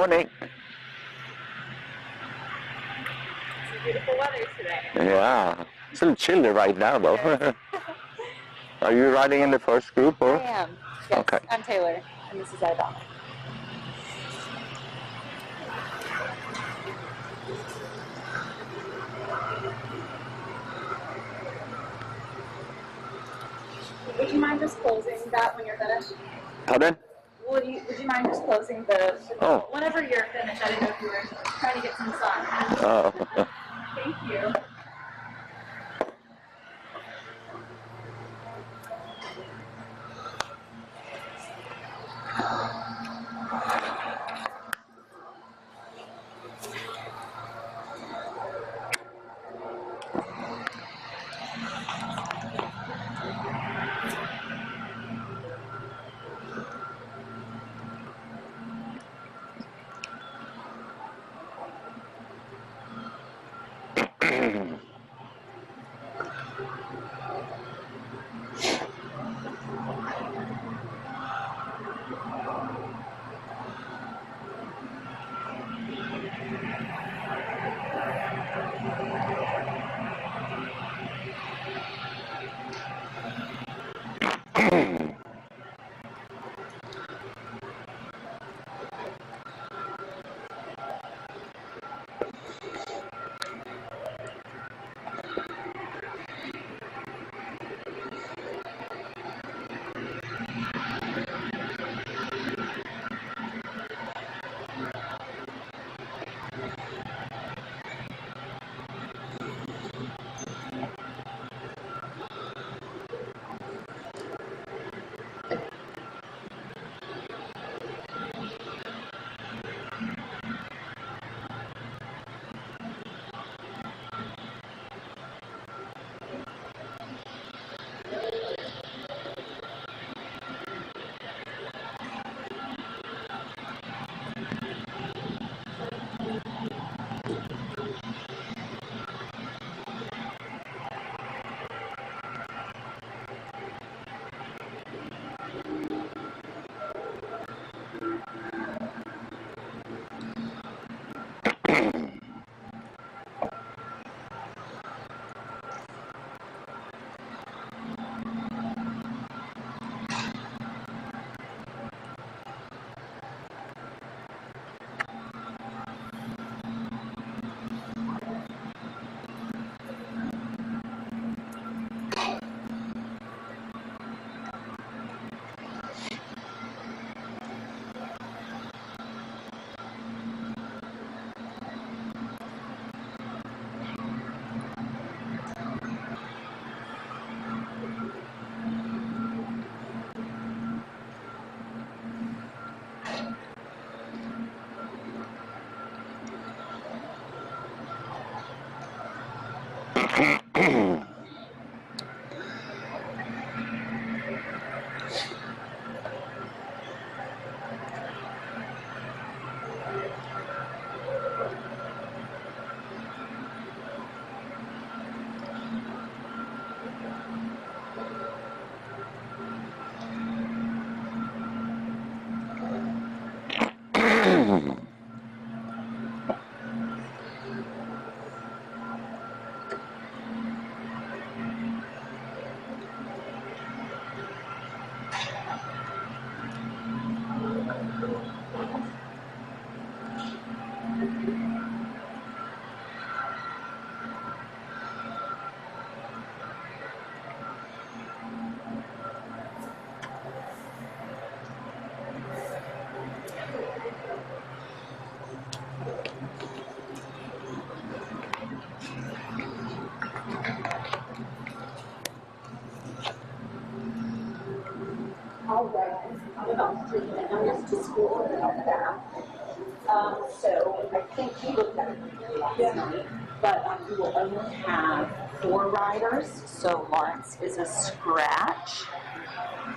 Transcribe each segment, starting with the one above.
Morning. It's beautiful weather today. Yeah. It's a little chilly right now, though. Are you riding in the first group, or? I am. Yes, Okay. I'm Taylor, and this is Idonna. Would you mind just closing that when you're finished? Pardon? Would you mind just closing the Oh. whenever you're finished? I didn't know if you were trying to get some sun. Oh. Thank you. All right, I'm about 3 minutes to school and all that. So I think we looked at it last night, but we will only have 4 riders. So Lawrence is a scratch,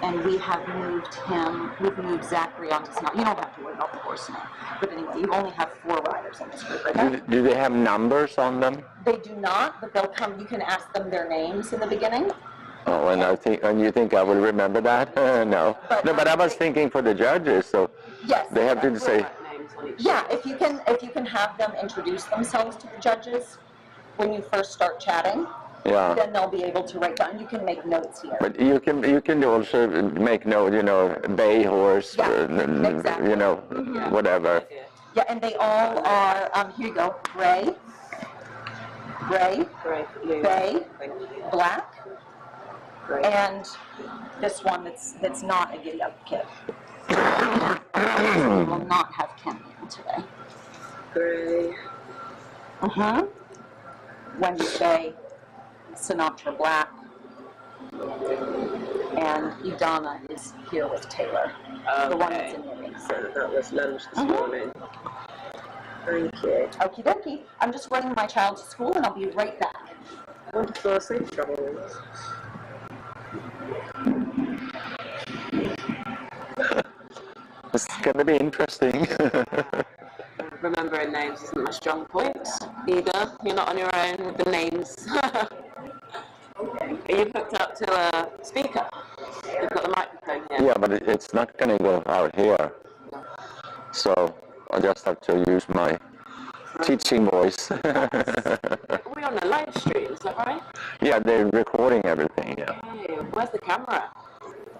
and we have moved him. We've moved Zachary onto snow. You don't have to worry about the horse now. But anyway, you only have 4 riders in this group. Right? Do they have numbers on them? They do not, but they'll come. You can ask them their names in the beginning. Oh, and you think I will remember that? No. But I was thinking for the judges, so yes, they have to say. on each Yeah, horse. if you can have them introduce themselves to the judges when you first start chatting, Yeah. then they'll be able to write down. You can make notes here. But you can also make note, bay horse, Yeah, exactly. whatever. Yeah, and they all are. Here you go. Gray, Great, blue, bay, black, great. and this one that's not a giddy up kid. So we will not have Kenny in today. Grey. Wendy Bay, Sinatra Black, and Idana is here with Taylor, the one that's in the mix. So that was lunch this morning. Thank you. Okie dokie. I'm just running my child to school and I'll be right back. Wonderful, safe travels. It's going to be interesting. Remembering names isn't my strong point either. You're not on your own with the names. Are you hooked up to a speaker? You've got the microphone here. Yeah, but it's not going to go out here. So I just have to use my teaching voice. We're on a live stream, is that right? Yeah, they're recording everything, yeah. Hey, where's the camera?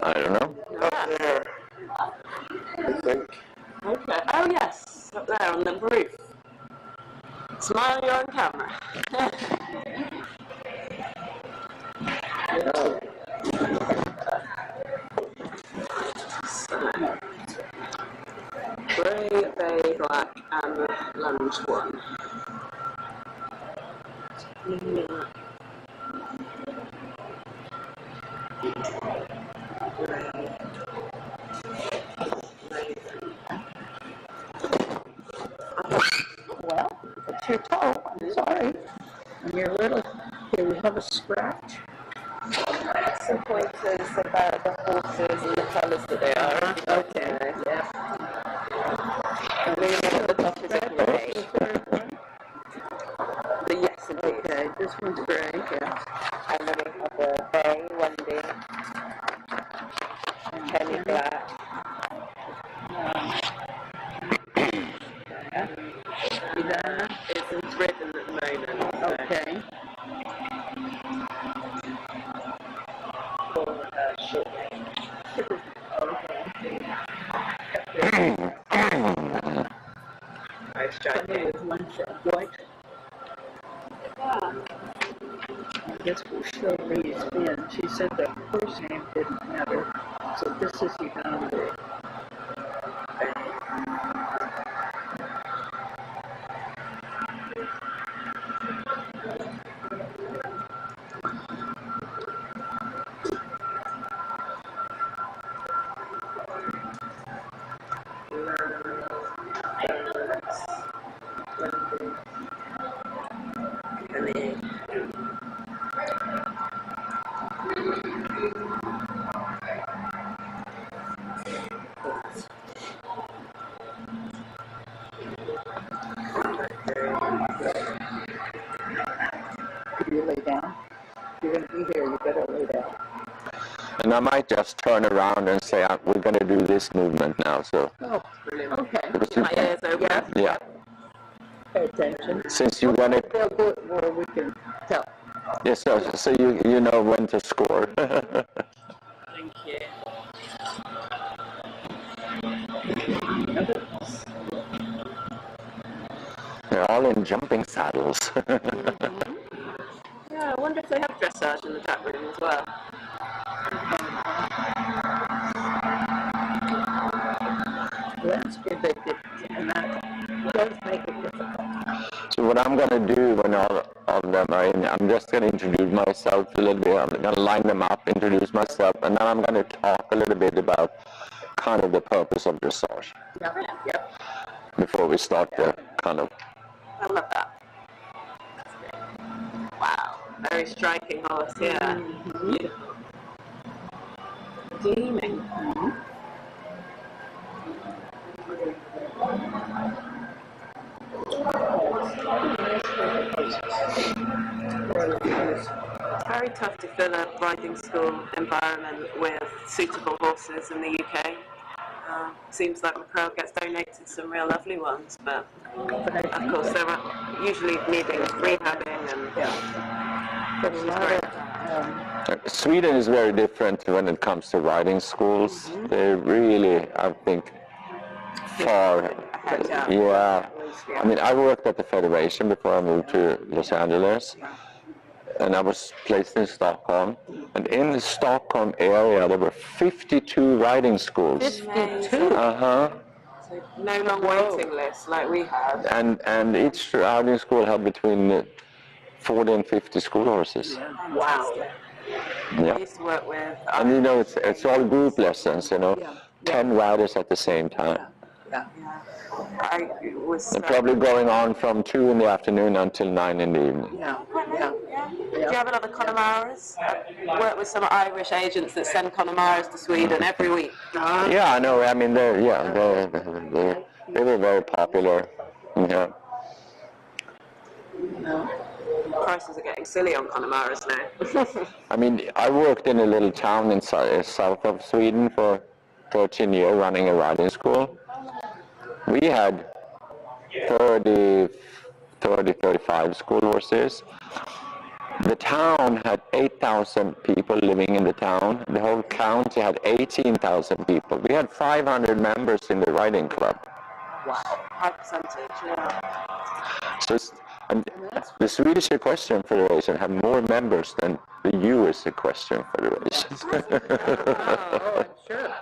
I don't know. Up there. I think. Okay. Oh yes, up there on the roof. Smile, you're on camera. Grey, bay, black, and lunge one. Well, it's your toe. I'm sorry. And you're little. Here we have a scratch. Some pointers about the horses and the colours that they are. Okay. Yeah. And then at the top is a grey. But yes, indeed. Okay, this one's gray. Yeah. And then we have the bay, Wendy, Kenny Black. Idana. It's written at the moment. So. Okay. Nice Somebody with one white. I guess we'll show these in. She said the first name didn't matter. So this is Idana. Could you lay down? You're going to be here. You better lay down. And I might just turn around and say, we're going to do this movement now. So, Oh, Brilliant. okay. My ears open. yeah. Pay attention. Since you got it, They'll do it more, we can tell. yes, so you know when to score. Thank you. They're all in jumping saddles. Yeah, I wonder if they have dressage in the chat room as well. Let's give it, and that does make it difficult. So what I'm going to do when all of them are in, I'm just going to introduce myself a little bit. I'm going to line them up, introduce myself, and then I'm going to talk a little bit about kind of the purpose of dressage Yep. before we start the kind of. I love that. Wow. Very striking horse, yeah. Beautiful. Gleaming. It's very tough to fill a riding school environment with suitable horses in the UK. Seems like McCurl gets donated some real lovely ones, but of course they're usually needing rehabbing and which is great. Sweden is very different when it comes to riding schools. They really, I think, far. Yeah. I mean, I worked at the Federation before I moved to Los Angeles, and I was placed in Stockholm. And in the Stockholm area, there were 52 riding schools. 52? Uh-huh. So no long waiting list like we have. And each riding school had between 40 and 50 school horses. Wow. Yeah. I used to work with... And you know, it's all group lessons, you know, 10 riders at the same time. I was... They're probably going on from 2 in the afternoon until 9 in the evening. Do you have another Connemara's? I work with some Irish agents that send Connemara's to Sweden every week. Yeah, I know. I mean, they were very popular. Yeah. Prices are getting silly on Connemara's now. I mean, I worked in a little town in south of Sweden for 13 years running a riding school. We had 35 school horses. The town had 8,000 people living in the town. The whole county had 18,000 people. We had 500 members in the riding club. Wow, high percentage, yeah. So the Swedish Equestrian Federation had more members than the U.S. Equestrian Federation. I'm sure.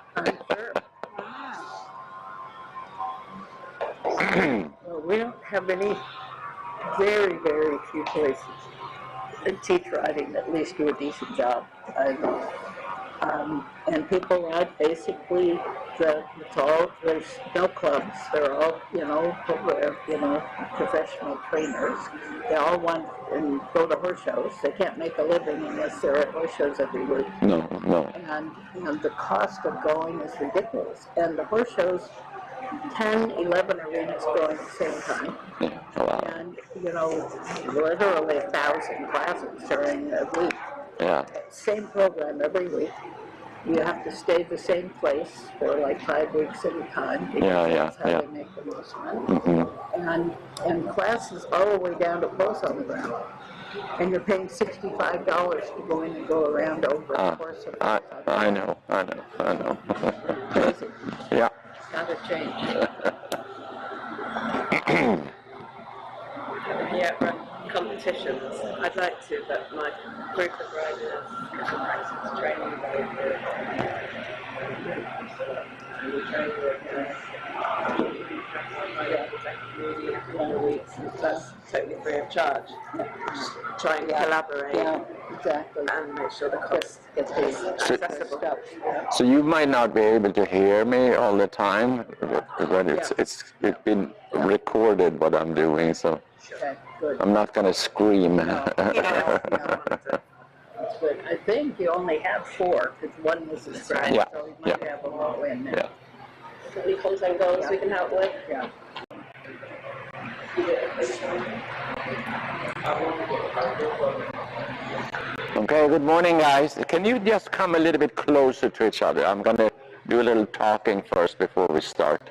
Well, we don't have any, very, very few places that teach riding that at least do a decent job. And people ride basically, there's no clubs. They're all, professional trainers. They all want and go to horse shows. They can't make a living unless they're at horse shows every week. No. And the cost of going is ridiculous. And the horse shows, 10, 11 arenas going at the same time. Yeah. Wow. And, literally 1,000 classes during a week. Yeah. Same program every week. You have to stay the same place for like 5 weeks at a time. That's how they make the most money. And classes all the way down to posts on the ground. And you're paying $65 to go in and go around over the course of I know. Crazy. Yeah. Gotta change. Yeah, run competitions. I'd like to, but my group of riders practice training very good. We train with long weeks, and that's totally free of charge. Just try and collaborate and make sure the cost gets accessible. So you might not be able to hear me all the time, but it's been recorded what I'm doing, so I'm not going to scream. That's good. I think you only have 4, because one was a scratch, so we might have them all in there. Any content goals we can help with? Yeah. Okay, good morning, guys. Can you just come a little bit closer to each other? I'm going to do a little talking first before we start.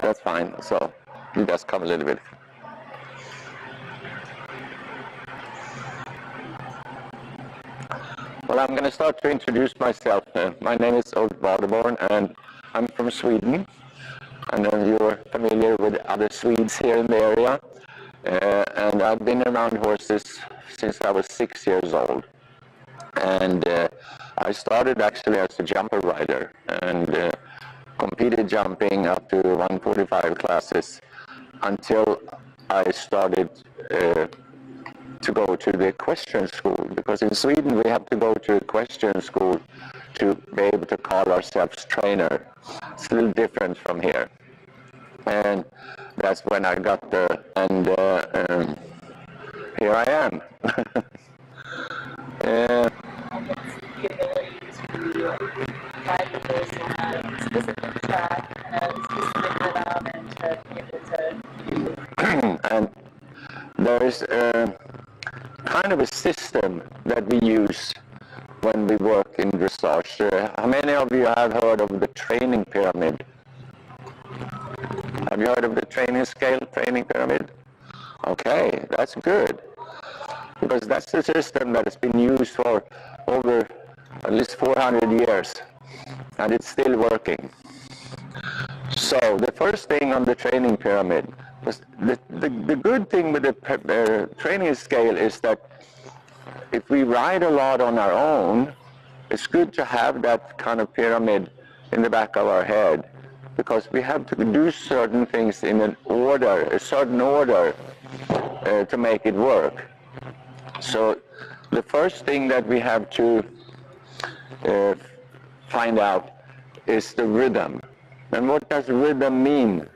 That's fine. So you just come a little bit. Well, I'm going to start to introduce myself. My name is Ulf Waderborn, and I'm from Sweden. I know you're familiar with other Swedes here in the area. And I've been around horses since I was 6 years old. And I started actually as a jumper rider and competed jumping up to 145 classes until I started to go to the equestrian school, because in Sweden we have to go to equestrian school to be able to call ourselves trainer. It's a little different from here. And that's when I got there, and here I am. And there is kind of a system that we use when we work in dressage. How many of you have heard of the training pyramid? Have you heard of the training scale, training pyramid? Okay, that's good. Because that's the system that has been used for over at least 400 years, and it's still working. So the first thing on the training pyramid was the good thing with the training scale is that if we ride a lot on our own, it's good to have that kind of pyramid in the back of our head, because we have to do certain things in an order, a certain order, to make it work. So the first thing that we have to find out is the rhythm. And what does rhythm mean?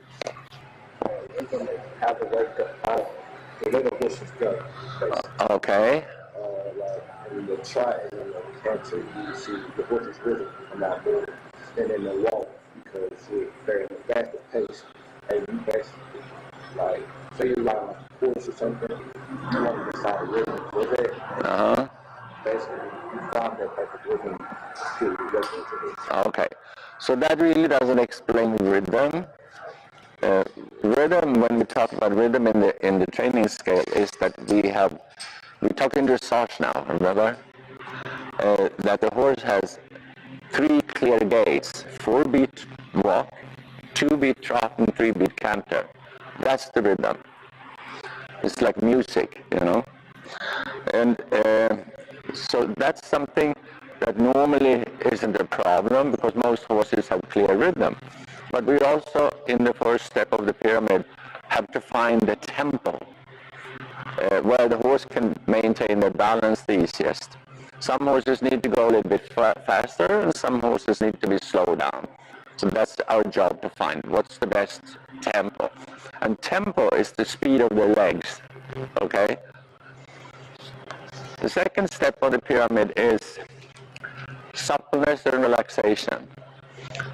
How the way the little horses go. Okay. Like in the trot and in the canter, you see the horse's rhythm come out more than in the walk, because they're in a faster pace. And you basically, like, say you ride like a horse or something, you want to decide rhythm for that. Basically, you find that type of rhythm to listen to this. Okay. So that really doesn't explain rhythm. Rhythm, when we talk about rhythm in the training scale, is that we talk in dressage now, remember? That the horse has 3 clear gaits: 4-beat walk, 2-beat trot, and 3-beat canter. That's the rhythm. It's like music, you know? And so that's something that normally isn't a problem, because most horses have clear rhythm. But we also, in the first step of the pyramid, have to find the tempo, where the horse can maintain their balance the easiest. Some horses need to go a little bit faster, and some horses need to be slowed down. So that's our job, to find what's the best tempo. And tempo is the speed of the legs, okay? The second step of the pyramid is suppleness and relaxation.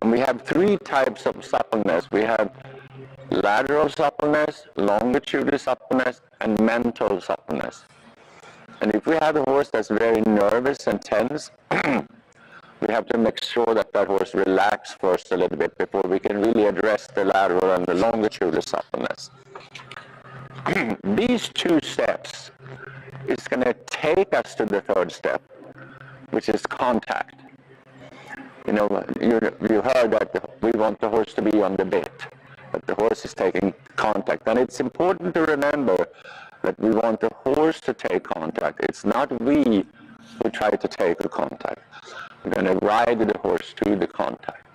And we have 3 types of suppleness. We have lateral suppleness, longitudinal suppleness, and mental suppleness. And if we have a horse that's very nervous and tense, we have to make sure that that horse relaxes first a little bit before we can really address the lateral and the longitudinal suppleness. These 2 steps is going to take us to the third step, which is contact. You know, you heard that we want the horse to be on the bit, that the horse is taking contact. And it's important to remember that we want the horse to take contact. It's not we who try to take the contact. We're going to ride the horse to the contact.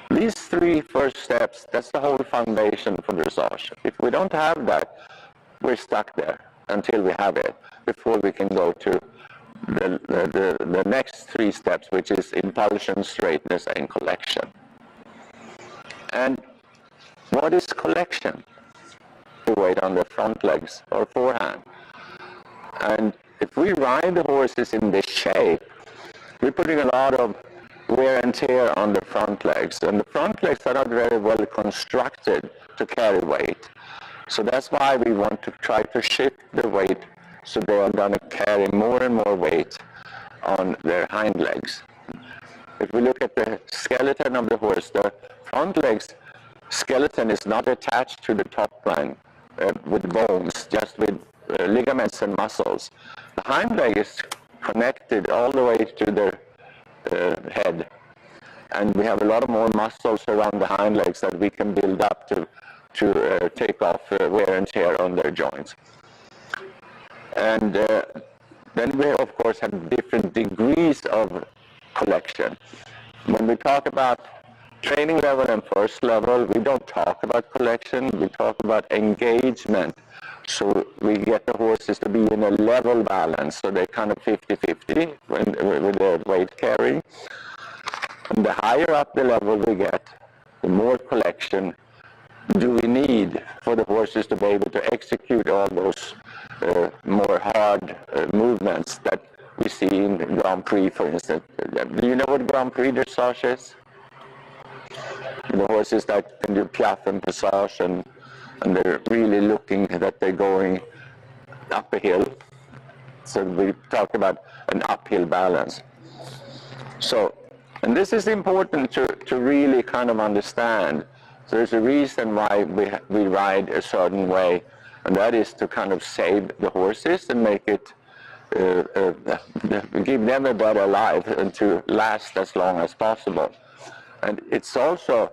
These 3 first steps, that's the whole foundation for dressage. If we don't have that, we're stuck there until we have it, before we can go to the next 3 steps, which is impulsion, straightness, and collection. And what is collection? The weight on the front legs or forehand. And if we ride the horses in this shape, we're putting a lot of wear and tear on the front legs. And the front legs are not very well constructed to carry weight. So that's why we want to try to shift the weight, so they are going to carry more and more weight on their hind legs. If we look at the skeleton of the horse, the front legs skeleton is not attached to the top line with bones, just with ligaments and muscles. The hind leg is connected all the way to the head. And we have a lot of more muscles around the hind legs that we can build up to take off wear and tear on their joints. And then we, of course, have different degrees of collection. When we talk about training level and first level, we don't talk about collection, we talk about engagement. So we get the horses to be in a level balance, so they're kind of 50-50 with their weight carrying. And the higher up the level we get, the more collection do we need for the horses to be able to execute all those more hard movements that we see in Grand Prix, for instance. Do you know what Grand Prix dressage is? The horses that can do piaffe and passage, and they're really looking that they're going up a hill. So we talk about an uphill balance. So, and this is important to really kind of understand. So there's a reason why we ride a certain way, and that is to kind of save the horses and make it, give them a better life and to last as long as possible. And it's also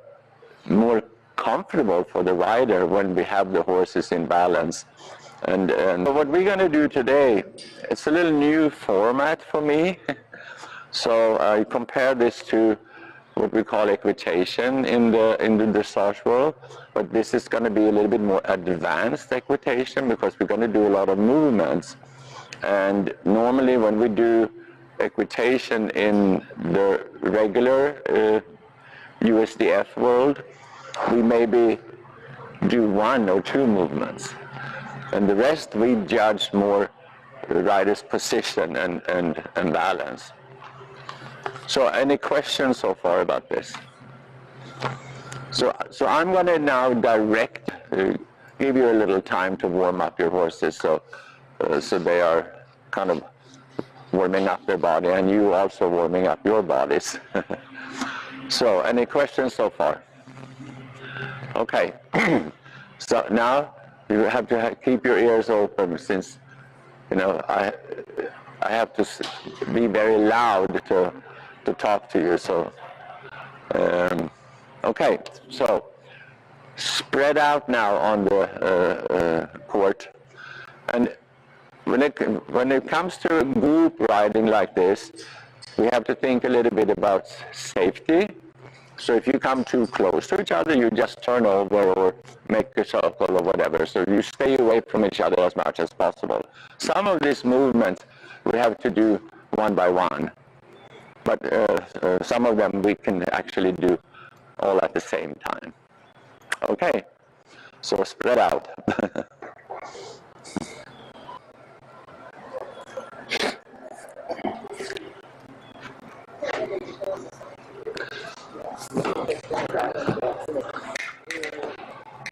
more comfortable for the rider when we have the horses in balance. And what we're going to do today, it's a little new format for me. So I compare this to what we call equitation in the dressage world, but this is going to be a little bit more advanced equitation because we're going to do a lot of movements. And normally when we do equitation in the regular USDF world, we maybe do 1 or 2 movements, and the rest we judge more the rider's position and balance. So any questions so far about this? So I'm going to now give you a little time to warm up your horses, so they are kind of warming up their body, and you also warming up your bodies. So any questions so far? Okay. So now you have to keep your ears open, since I have to be very loud to talk to you. So okay, so spread out now on the court, and when it comes to group riding like this, we have to think a little bit about safety. So if you come too close to each other, you just turn over or make a circle or whatever. So you stay away from each other as much as possible. Some of these movements we have to do one by one, but some of them we can actually do all at the same time. Okay, so spread out.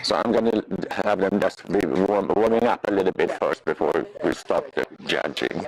So I'm going to have them just be warming up a little bit first before we start the judging.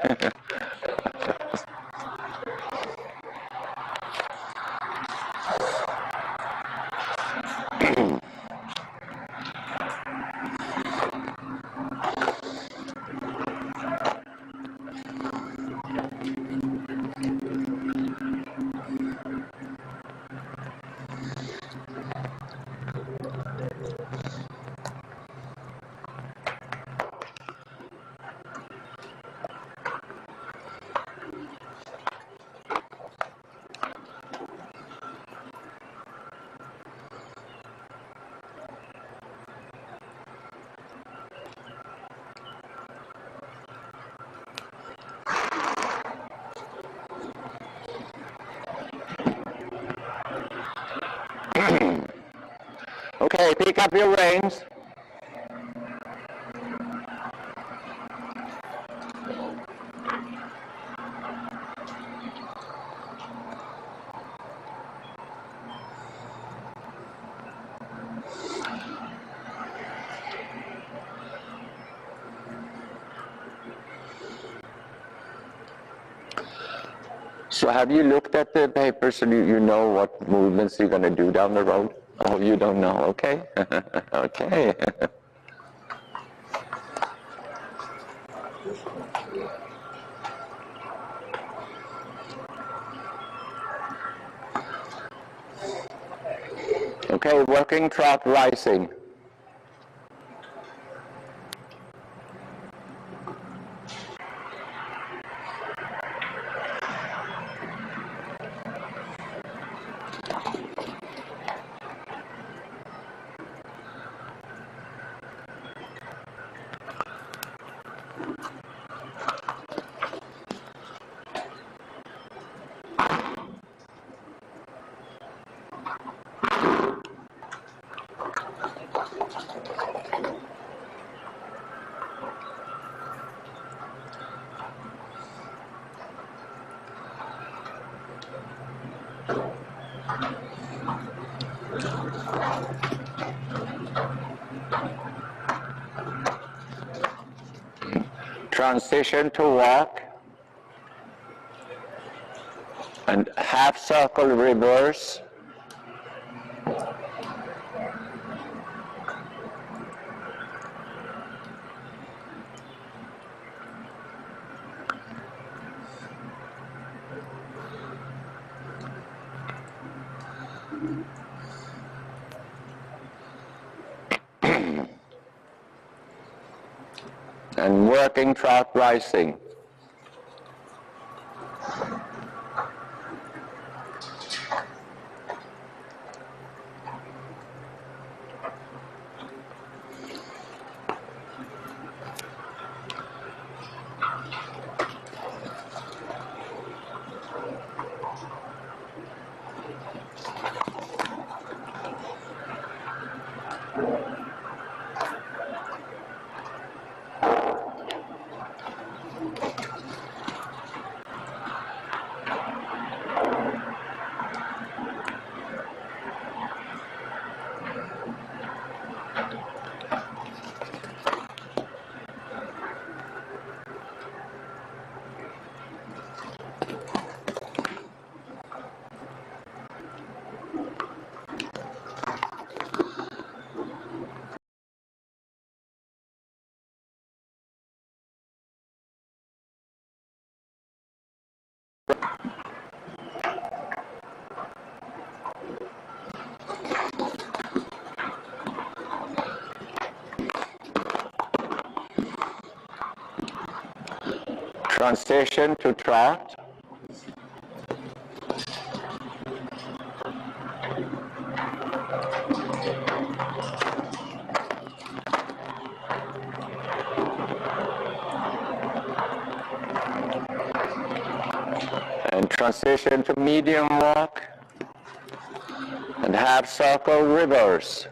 Okay, pick up your reins. So have you looked at the paper so you know what movements you're going to do down the road? Oh, you don't know, okay. Okay. Okay, working trot rising. transition to walk, and half circle reverse, and working trot rising. Transition to trot. And transition to medium walk and half circle reverse.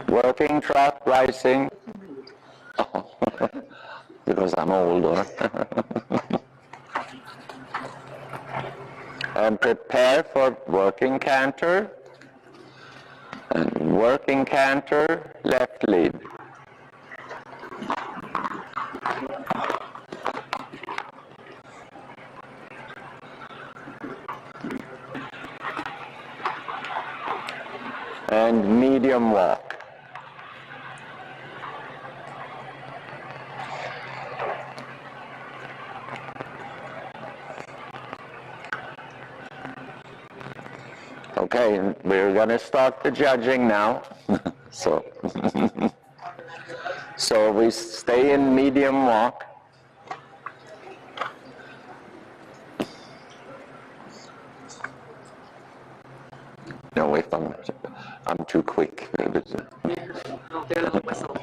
Working trot rising. Oh, because I'm older. And prepare for working canter. And working canter, left lead. And medium walk. Okay, we're going to start the judging now. So we stay in medium walk. No, if I'm too quick. I'll do a little whistle.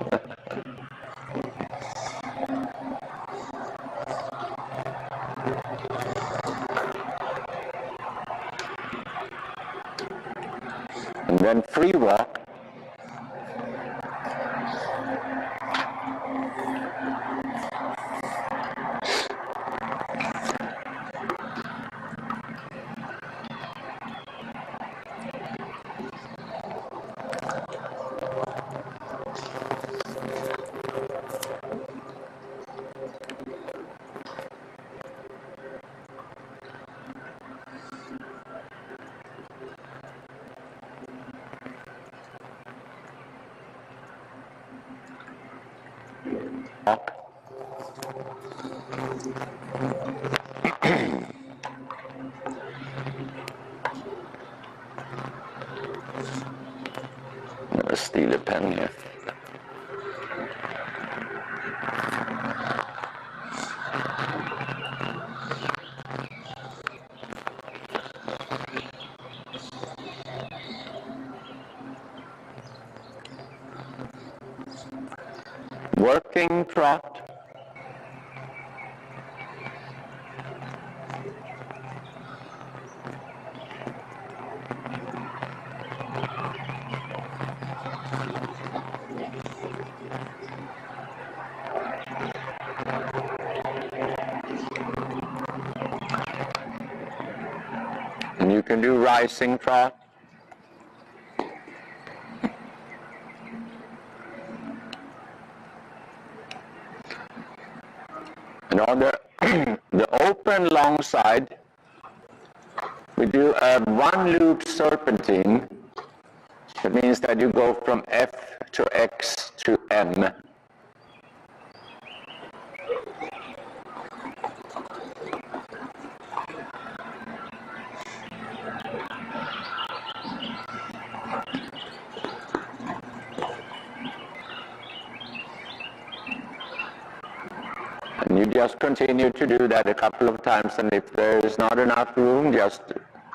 And then free walk. Walk. I'm going to steal a pen here. Working trot. can do rising trot. And on the open long side, we do a one loop serpentine. That means that you go from F to X to M. And you just continue to do that a couple of times, and if there is not enough room, just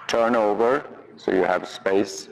turn over so you have space.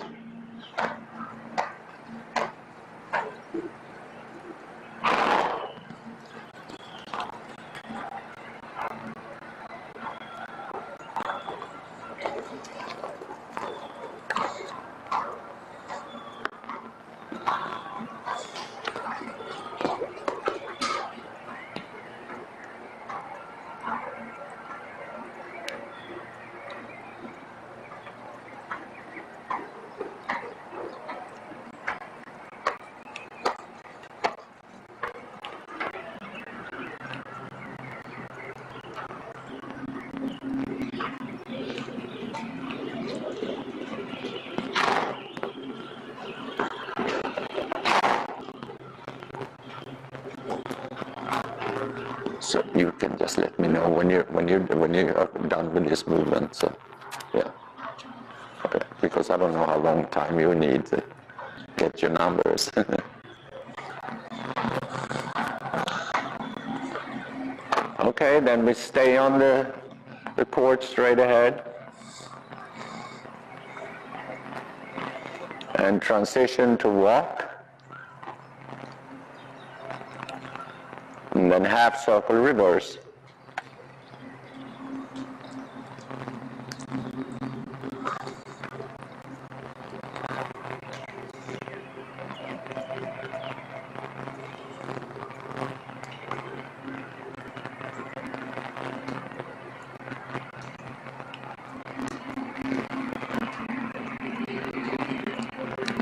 So you can just let me know when you're done with this movement. So, yeah, okay. Because I don't know how long time you need to get your numbers. Okay, then we stay on the court straight ahead and transition to walk. And then half circle reverse.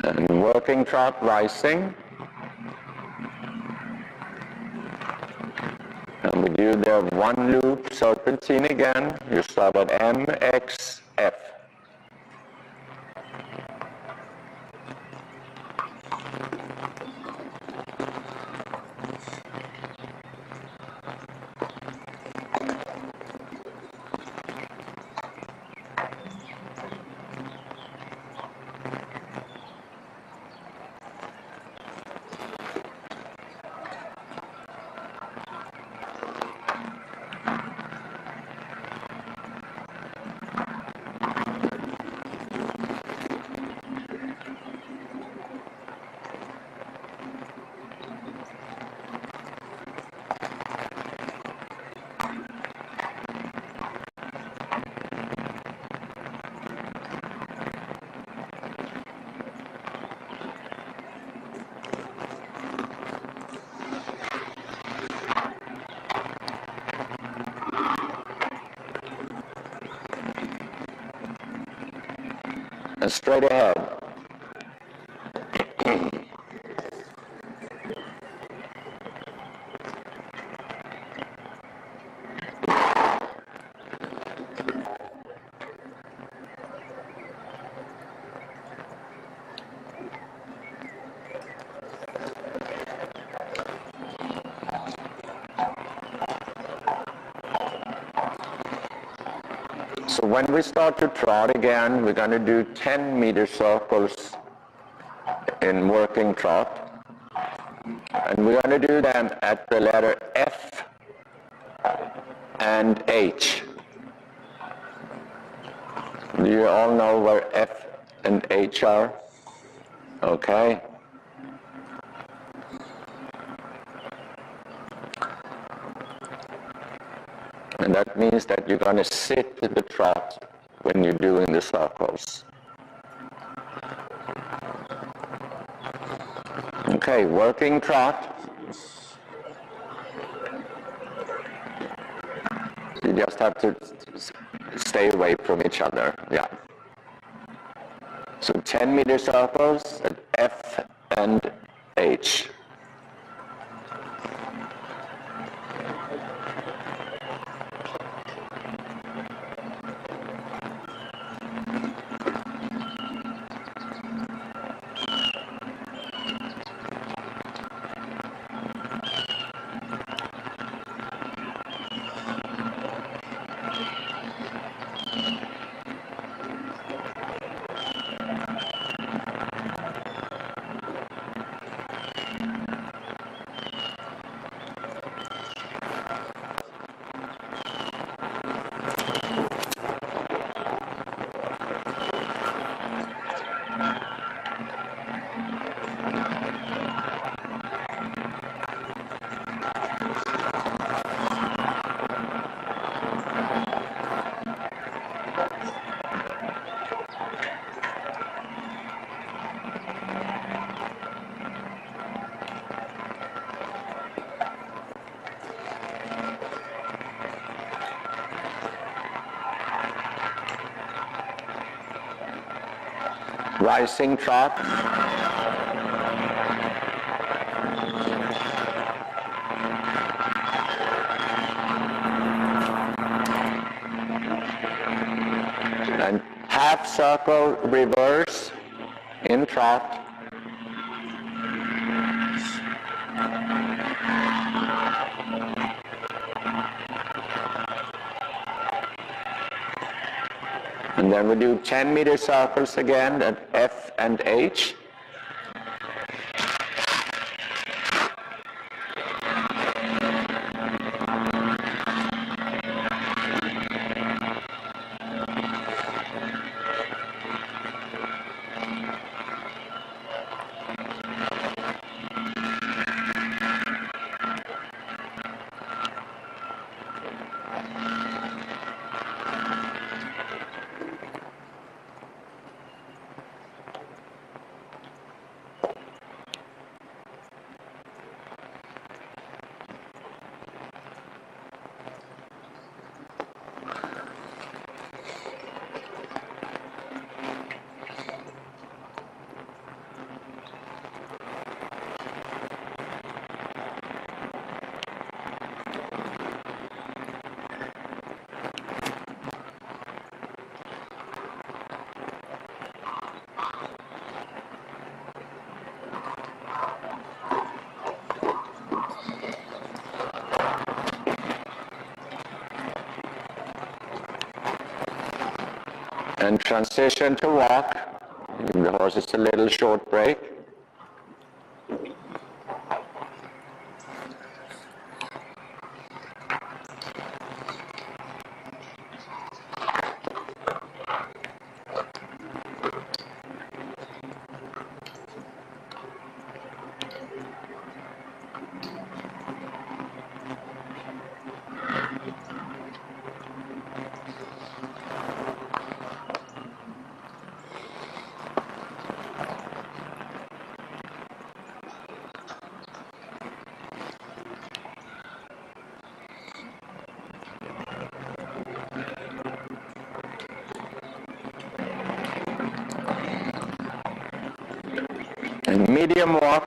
And working trot rising. And we do the one loop serpentine again. You start at M, X, F. And straight ahead. So when we start to trot again, we're going to do 10-meter circles in working trot. And we're going to do them at the letter F and H. Do you all know where F and H are? Okay. And that means that you're going to sit the trot when you're doing the circles. Okay, working trot. You just have to stay away from each other, yeah. So 10-meter circles at F and H. Rising trot. And half circle reverse in trot. And then we do 10-meter circles again at F and H. And transition to walk. Give the horses a little short break. And medium walk.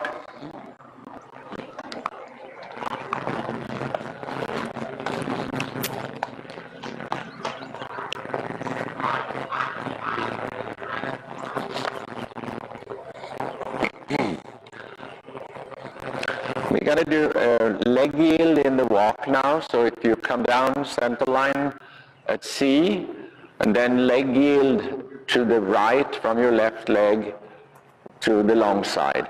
We got to do a leg yield in the walk now. So if you come down center line at C, and then leg yield to the right from your left leg to the long side.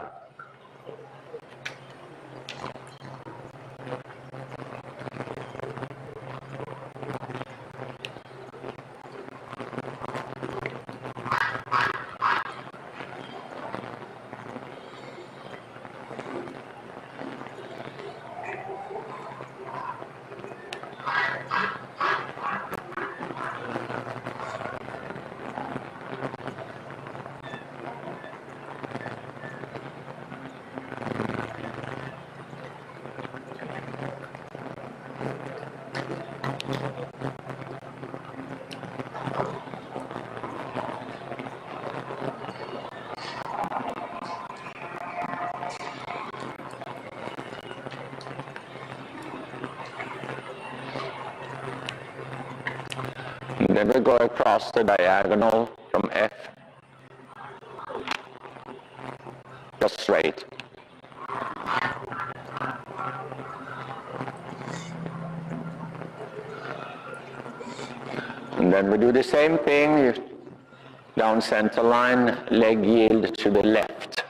then we go across the diagonal from F, just straight. And then we do the same thing, down center line, leg yield to the left.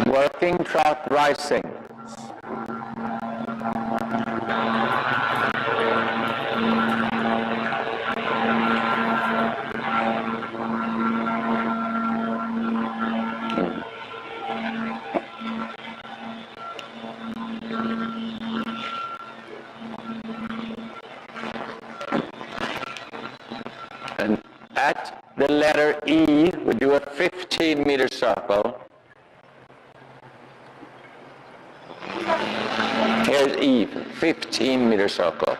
Working trot rising. And at the letter E, we do a 15-meter circle. Here's E, 15-meter circle.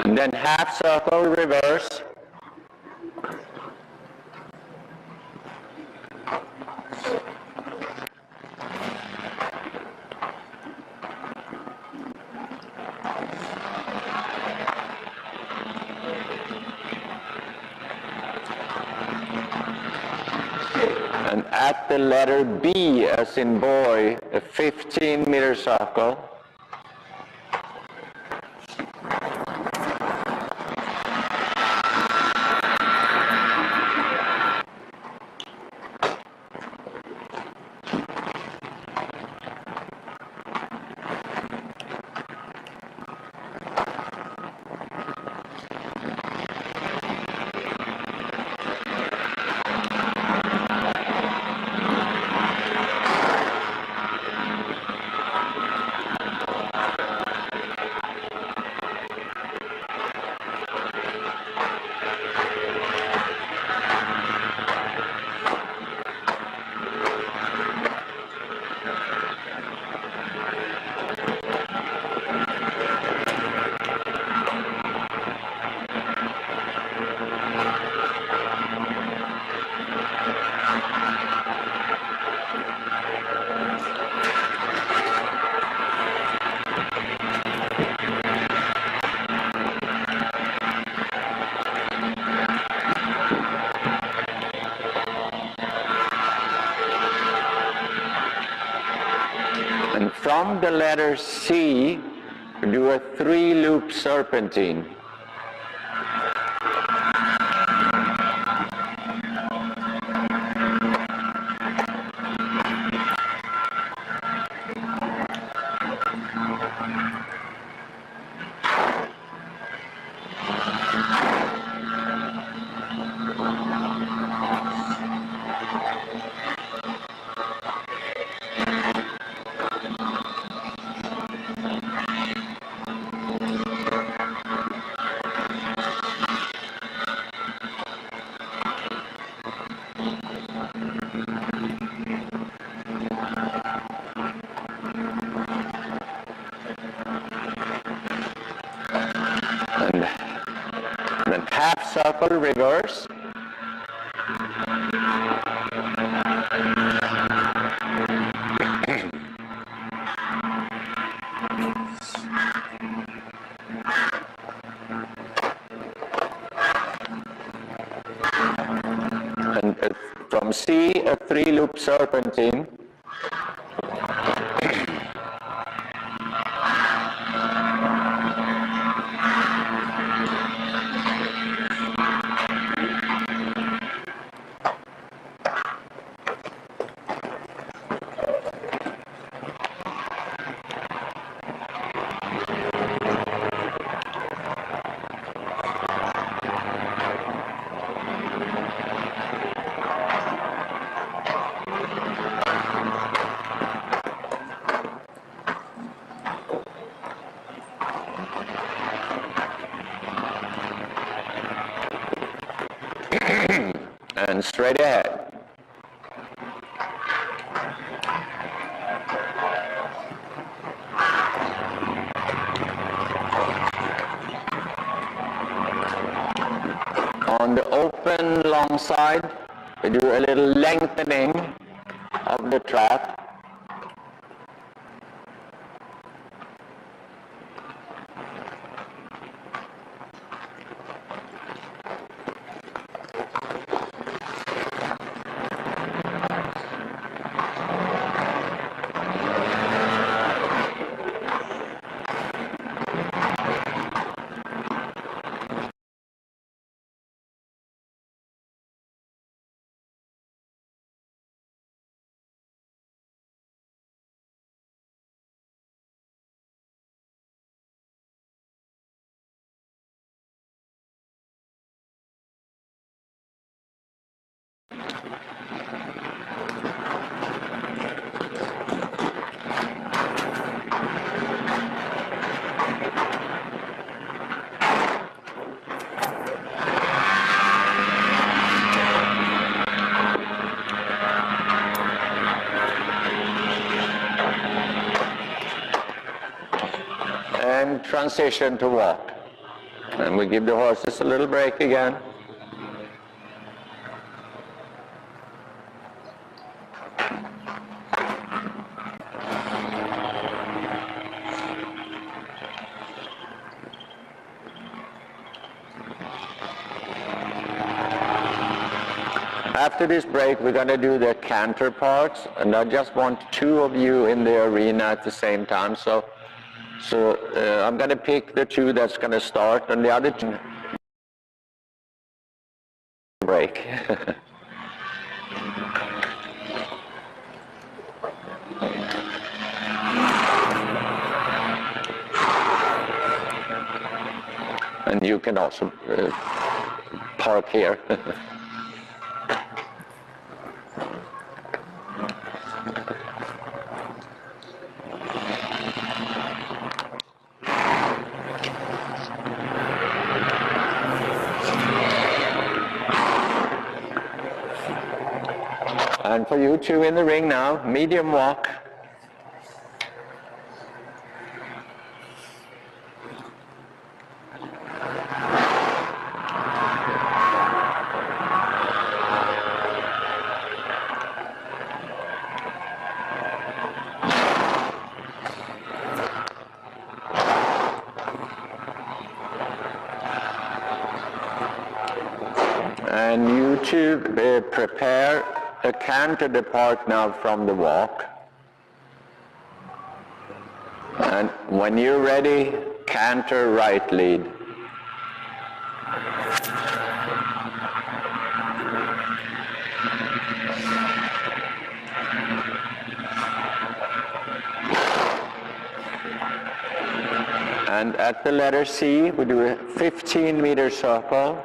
And then half circle, reverse. And at the letter B, as in boy, a 15-meter circle. from the letter C, do a 3-loop serpentine. And then half circle reverse. And from C, a 3-loop serpentine. And straight ahead. On the open long side, we do a little lengthening of the trap. And transition to walk. And we give the horses a little break again. After this break, we're going to do the canter parts, and I just want 2 of you in the arena at the same time. So I'm going to pick the 2 that's going to start, and the other 2 break. And you can also park here. And for you 2 in the ring now, medium walk. And you 2 prepare a canter depart now from the walk. When you're ready, canter right lead. And at the letter C, we do a 15-meter circle.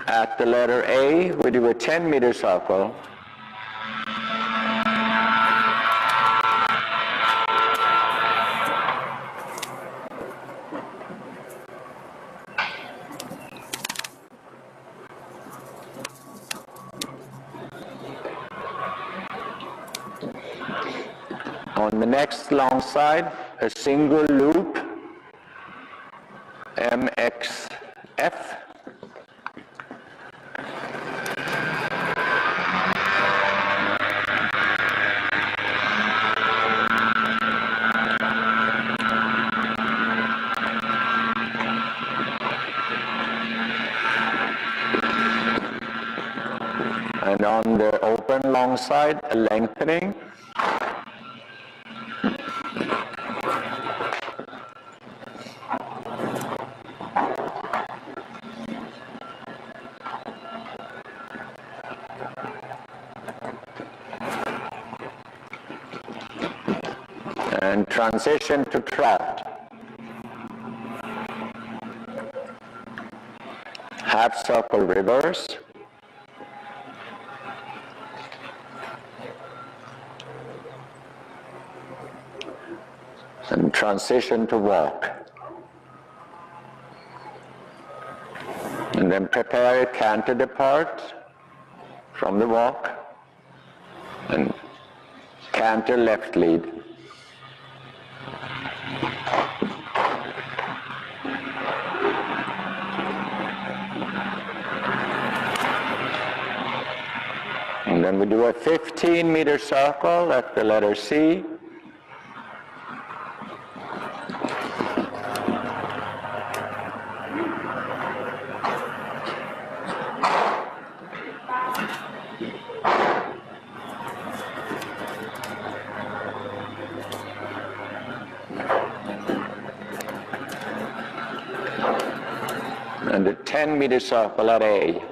At the letter A, we do a 10-meter circle. On the next long side, a single loop, MXF. And on the open long side, a lengthening. And transition to trot. Half circle reverse. And transition to walk. And then prepare a canter depart from the walk. And canter left lead. And then we do a 15-meter circle at the letter C. And a 10-meter circle at A.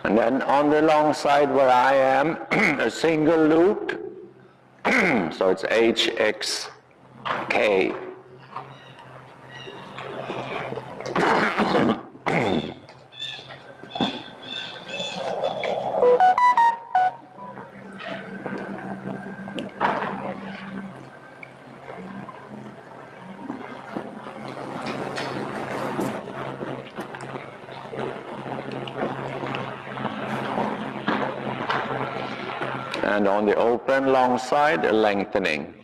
And then on the long side where I am, a single loop, so it's HXK. And on the open long side, a lengthening.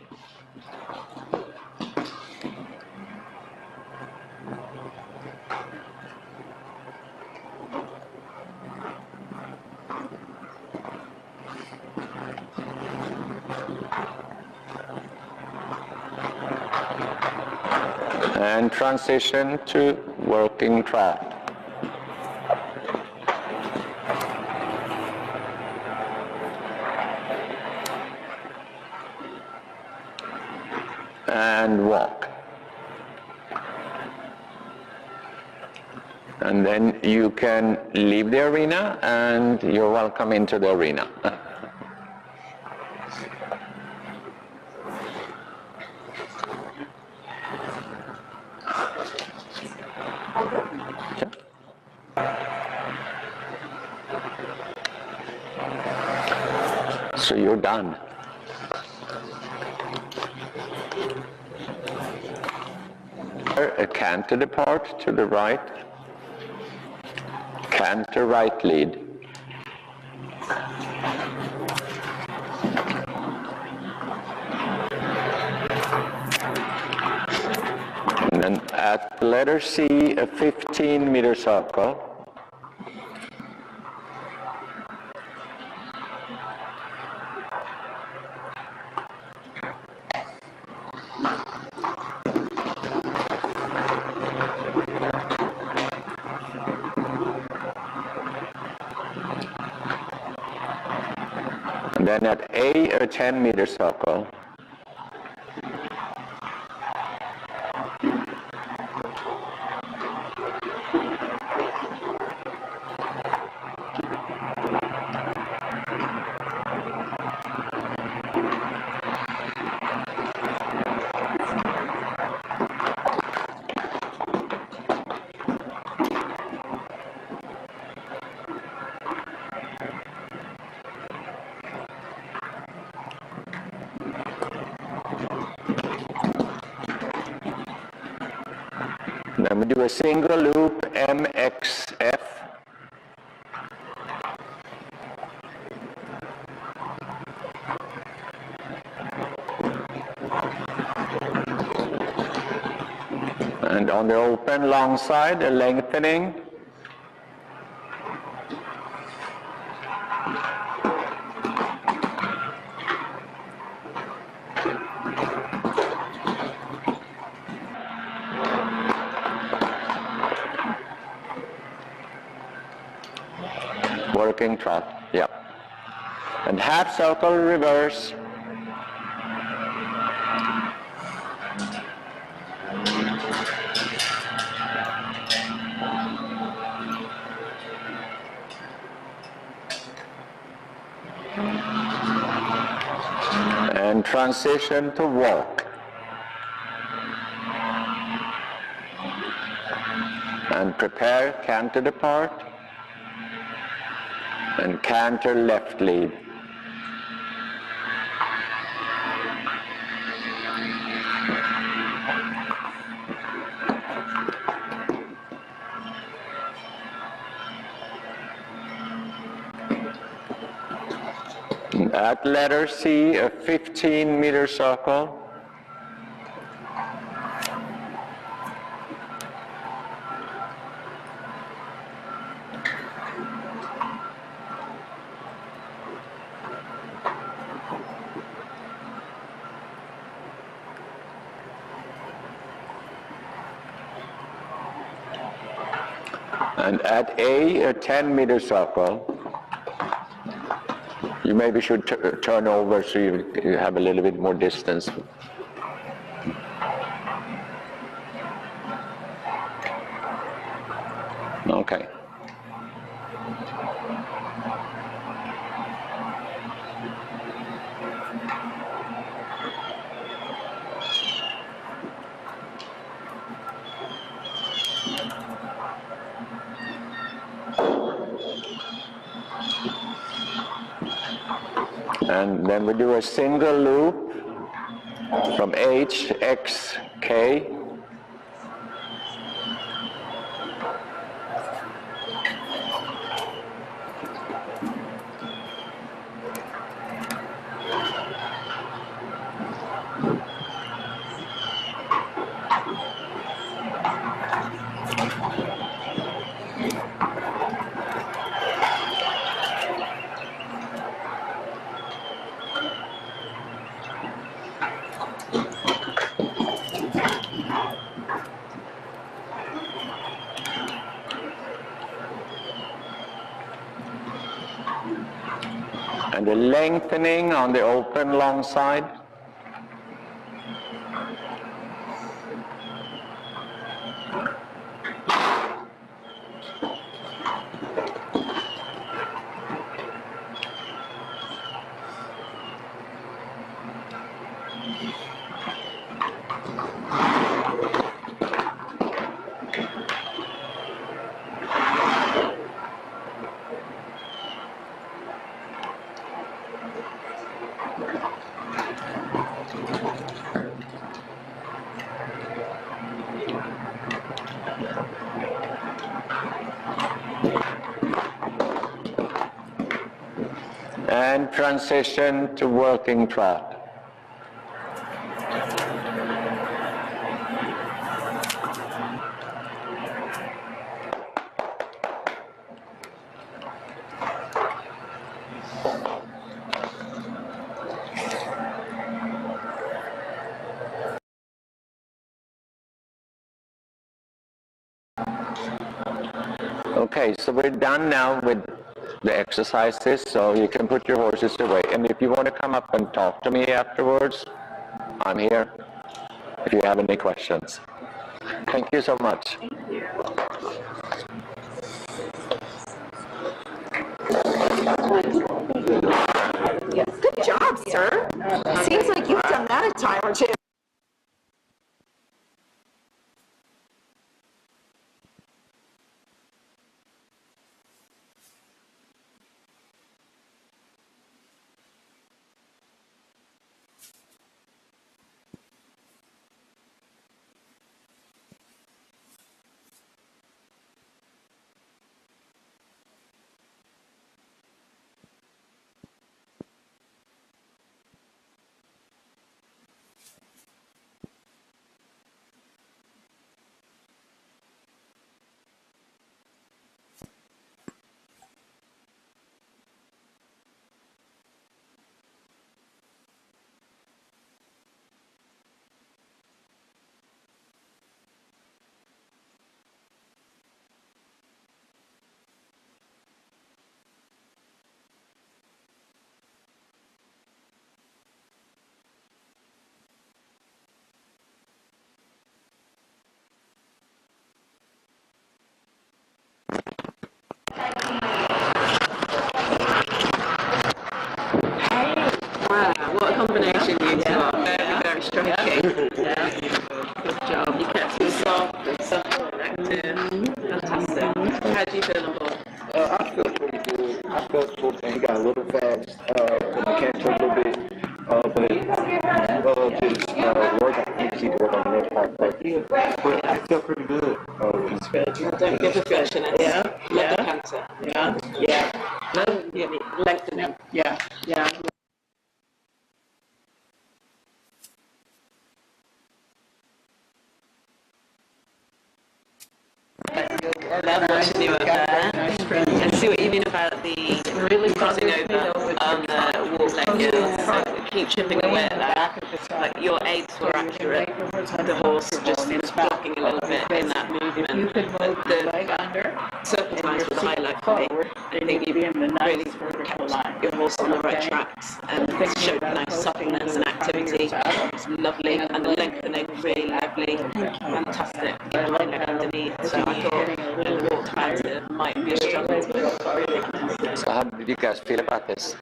And transition to working trot. And walk. And then you can leave the arena and you're welcome into the arena. So you're done. A canter depart to the right, canter right lead. letter C, a 15-meter circle. And then at A, a 10-meter circle. Then we do a single loop MXF. And on the open long side, a lengthening. Working trot, yeah. And half circle reverse. And transition to walk. And prepare, canter depart. And canter left lead. At letter C, a 15-meter circle. And at A, a 10-meter circle. You maybe should turn over so you have a little bit more distance. Okay. And then we do a single loop from H, X, K. And the lengthening on the open long side. And transition to working trot. Okay, so we're done now with the exercises, so you can put your horses away. And if you want to come up and talk to me afterwards, I'm here if you have any questions. Thank you so much. Good job, sir. Seems like you've done that a time or two. Wow, what a combination you two are. Very, very striking. Yeah. Good job. You kept him soft and supple and active. Fantastic. How do you feel on board? I feel pretty good. I felt he got a little fast in the canter a little bit. But just work on that part. But I feel pretty good. It's good. Don't give reflection. Yeah. Let the canter. Yeah. Lengthen it. Yeah. Yeah. Love watching you up there. And see what you mean about the really crossing over on the wall leg hills. So keep chipping away at that. Like your aids were accurate. The horse just blocking a little bit in that movement. The circle times were the highlight for me. I think you really kept your horse on the right tracks and showed nice suppleness and activity. It's lovely, and the lengthening really lovely. Fantastic. The hind leg underneath. So I thought the walk pattern might be a struggle, but really fantastic. So how did you guys feel about this?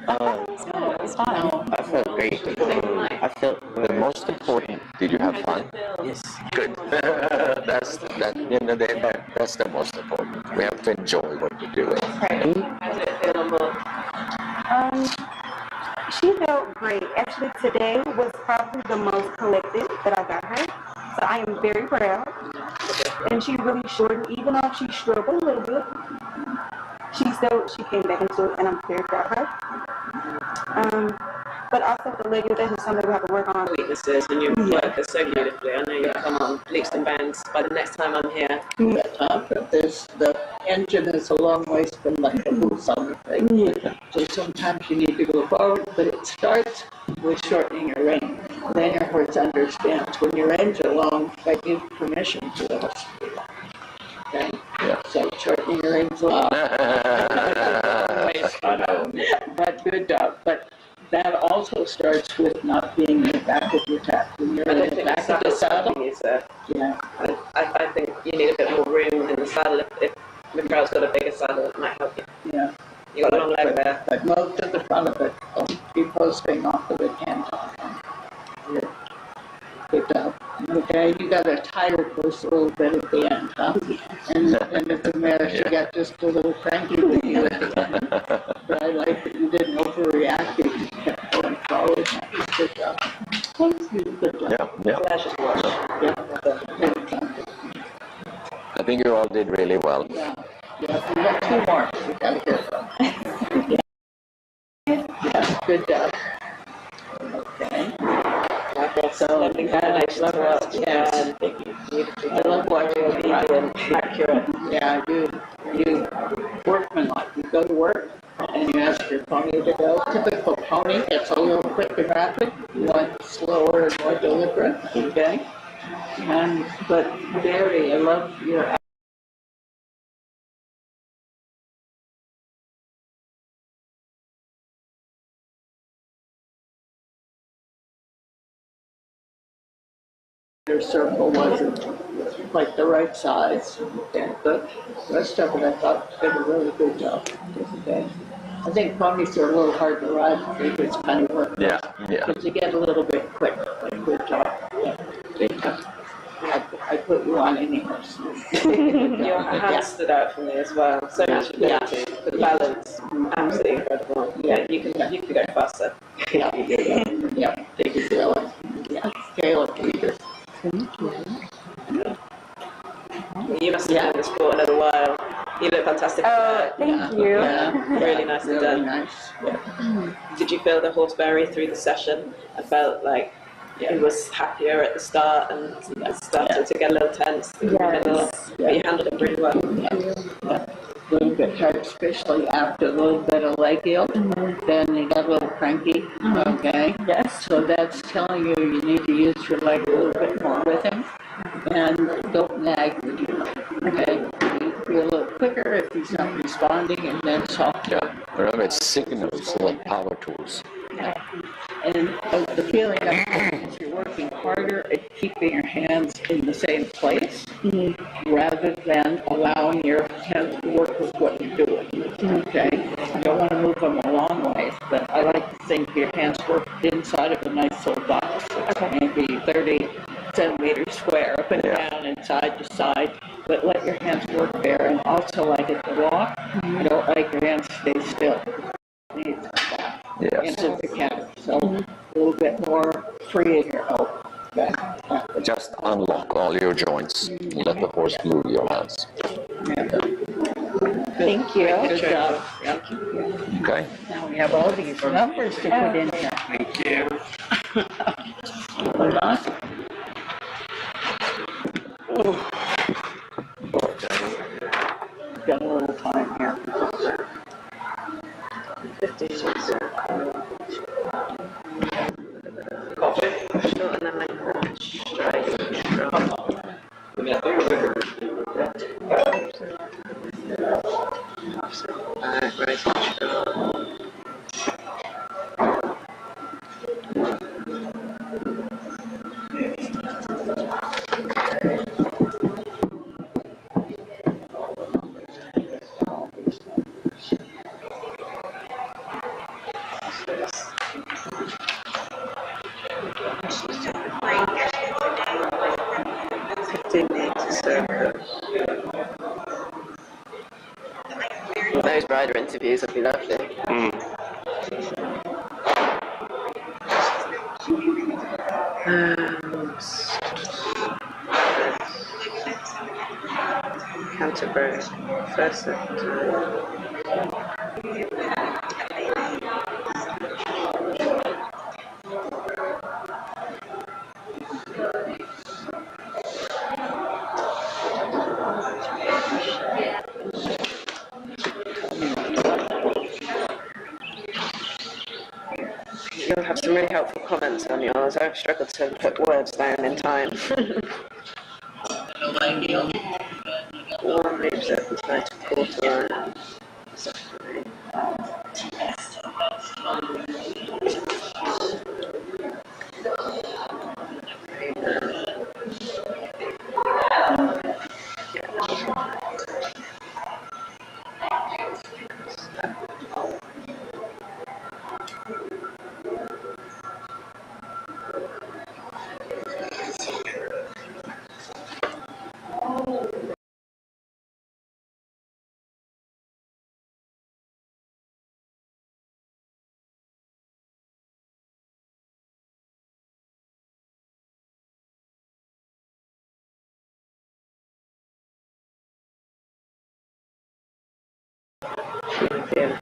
It was fun. I felt great. I felt the most important. Did you have fun? Yes. Good. That's the most important. We have to enjoy what we're doing. How did it feel on board? She felt great. Actually, today was probably the most collected that I got her. So I am very proud. And she really shortened, even though she struggled a little bit, she came back into it, and I'm very proud of her. But also the leg, that is something we have to work on. Weaknesses, and you work it so beautifully. I know you come on leaps and bounds. By the next time I'm here, The engine is a long ways from like a moose on the thing. So sometimes you need to go forward, but it starts with shortening your rein. Then your horse understands when your reins are long, that gives permission to the horse to be long. Okay? Yeah. So shortening your reins long. But good job. But that also starts with not being in the back of your tack. When you're I in don't the think back of the saddle, yeah. I think you need a bit more room in the saddle. If McGraw's got a bigger saddle, it might help you. Yeah. You got a long leg there. But most of the front of it will be posting off of the canter. Good job. Okay, you got a tired horse a little bit at the end, huh? And at the mare, she got just a little cranky with you at the end. But I like that you didn't overreact. You kept going forward. Good job. Thank you. Good job. Yeah. I think you all did really well. Yeah. We got two more. We got to hear from. Yeah. Good job. Okay. So, I love watching you be accurate. Yeah, you workmanlike. You go to work and you ask your pony to go. Typical pony gets a little quick and rapid. You want slower and more deliberate. Okay. But Barry, I love your their circle wasn't like the right size. But the rest of it, I thought did a really good job today. I think ponies are a little hard to ride through this kind of work. Yeah. But you get a little bit quick. Good job. Yeah. I put you on anyways. Your hands stood out for me as well. So much ability, the balance, absolutely incredible. Yeah, you can go faster. Yeah. They could do it. Yeah. Caleb leader. You must have been in the sport a little while. You look fantastic. Thank you. Yeah, really nicely Really done. nice. Yeah. Did you feel the horse vary through the session? I felt like it was happier at the start and started to get a little tense in the middle, but you handled it really well. Yeah. A little bit tired, especially after a little bit of leg yield. Then you got a little cranky. Okay. Yes. So that's telling you need to use your leg a little bit more with him, and don't nag with you. Okay. Be a little quicker if he's not responding, and then softer. Yeah. Remember, it's signals, like power tools. And the feeling I get is you're working harder at keeping your hands in the same place rather than allowing your hands to work with what you're doing. Okay? You don't want to move them a long way, but I like to think your hands work inside of a nice little box. Maybe 30 centimeters square, up and down and side to side, but let your hands work there. And also like at the walk, you don't like your hands stay still. Yes. Into the camera, so a little bit more free in your elbow. Okay. Just unlock all your joints. Let the horse move your hands. Thank you. Good job. Yep. Okay. Now we have all these numbers to put in here. Thank you. Hold on. Got a little time here. 50 shots. Coffee. Short and then make that straight. Those rider interviews would be lovely. Canterbury, first second. You'll have some really helpful comments on yours. I've struggled to put words down in time. One moves up and tries to quarter line. Yeah.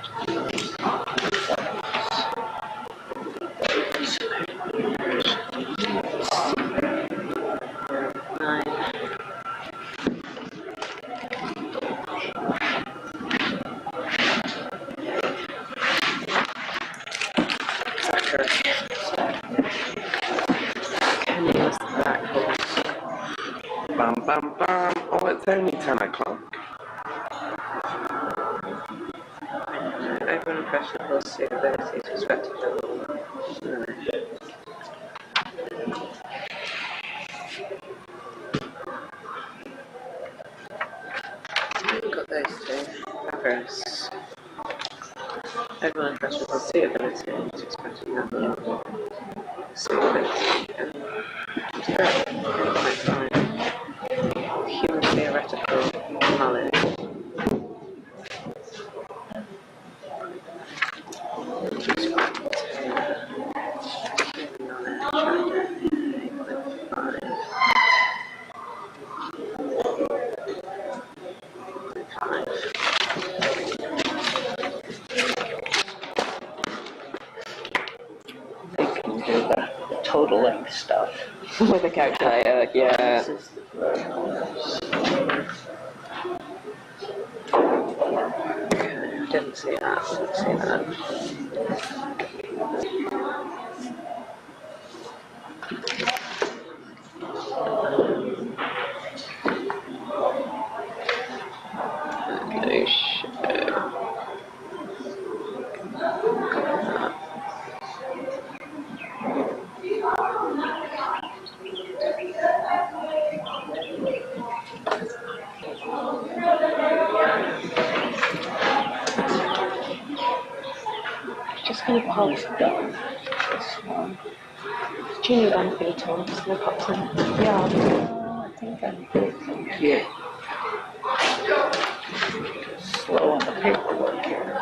Bam, bam, bam. Oh, it's only 10 o'clock. Over impression of horse suitability to respective level. Everyone has to see ability to express another secret and human theoretical knowledge. They can do the totaling stuff. With a calculator, yeah. This is the Didn't see that. Didn't see that. Okay, Just going to pause done. This one. Junior done for your time, just going to pop some. Yeah. I think I'm good from here. Slow on the paperwork here.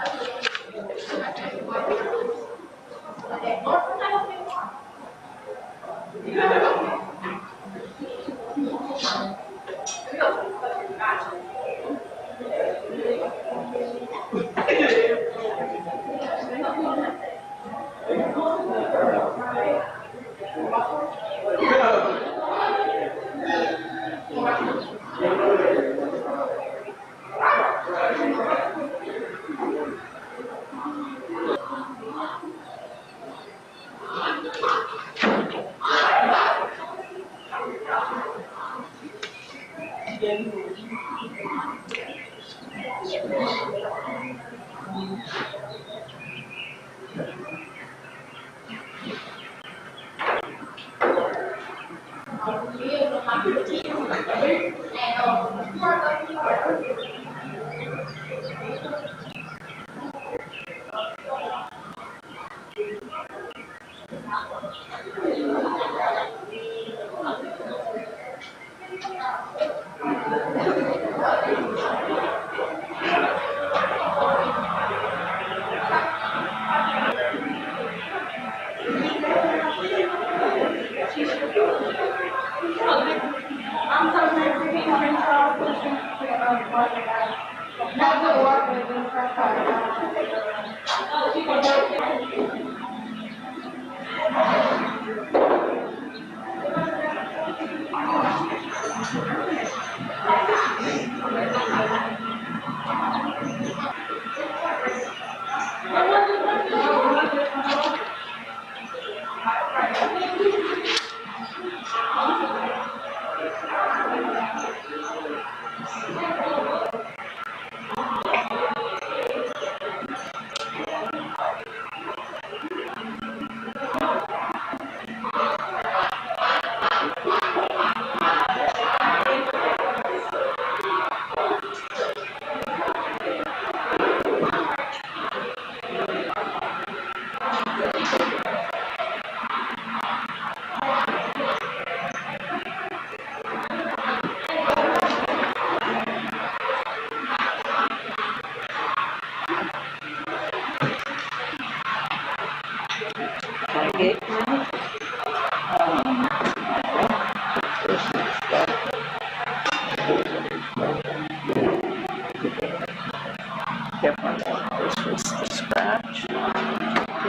Different one. This was the scratch.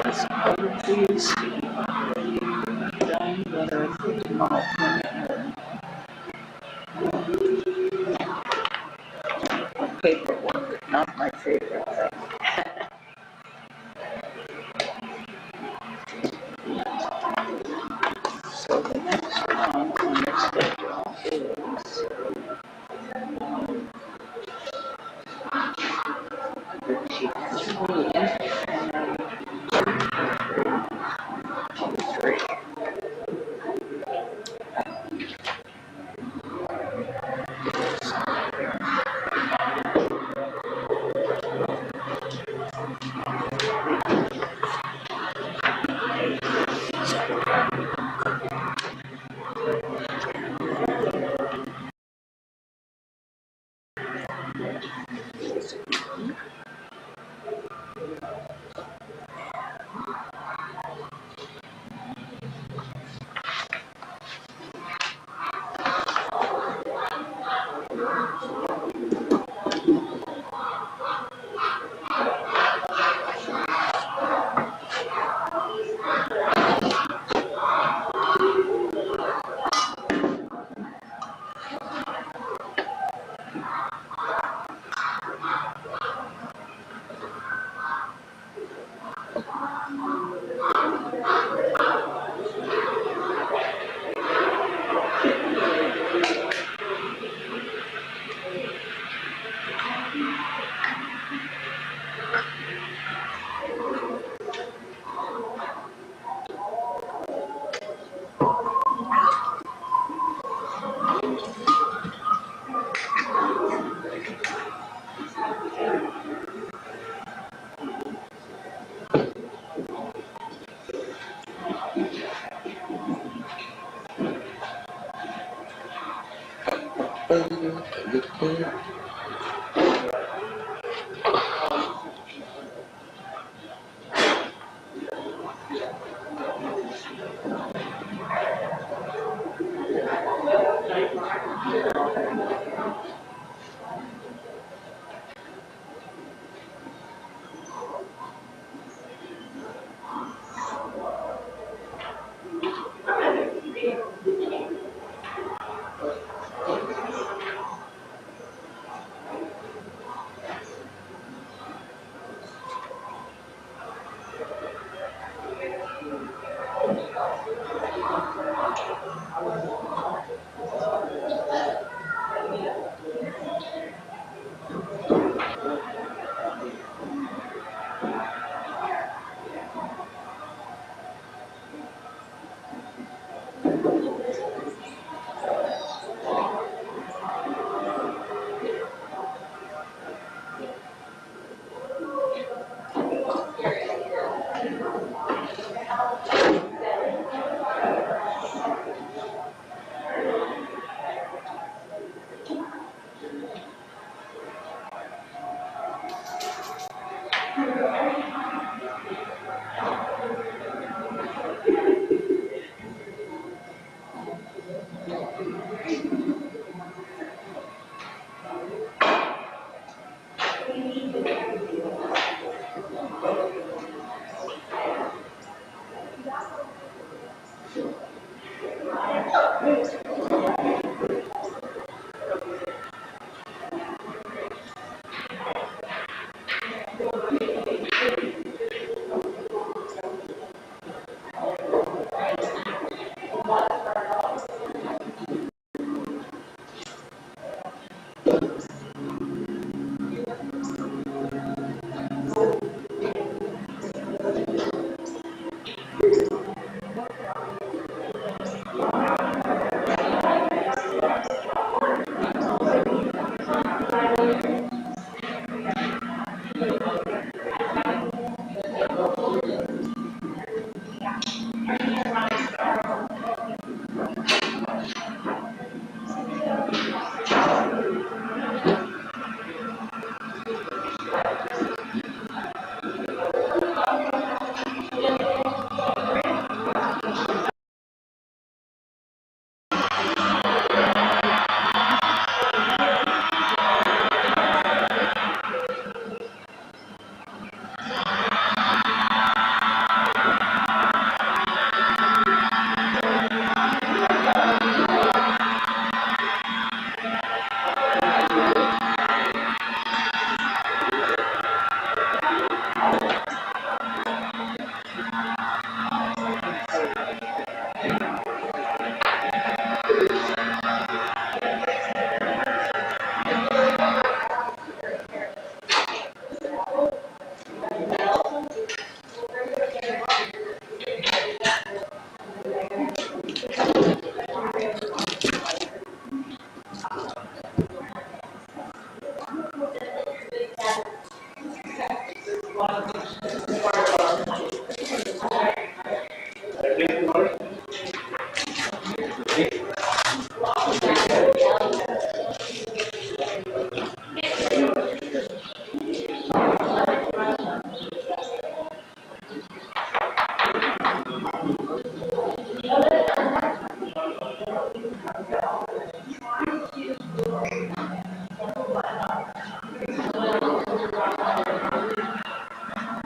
This cover these. Done better for tomorrow. Paperwork, not my favorite thing. So the next one on the schedule is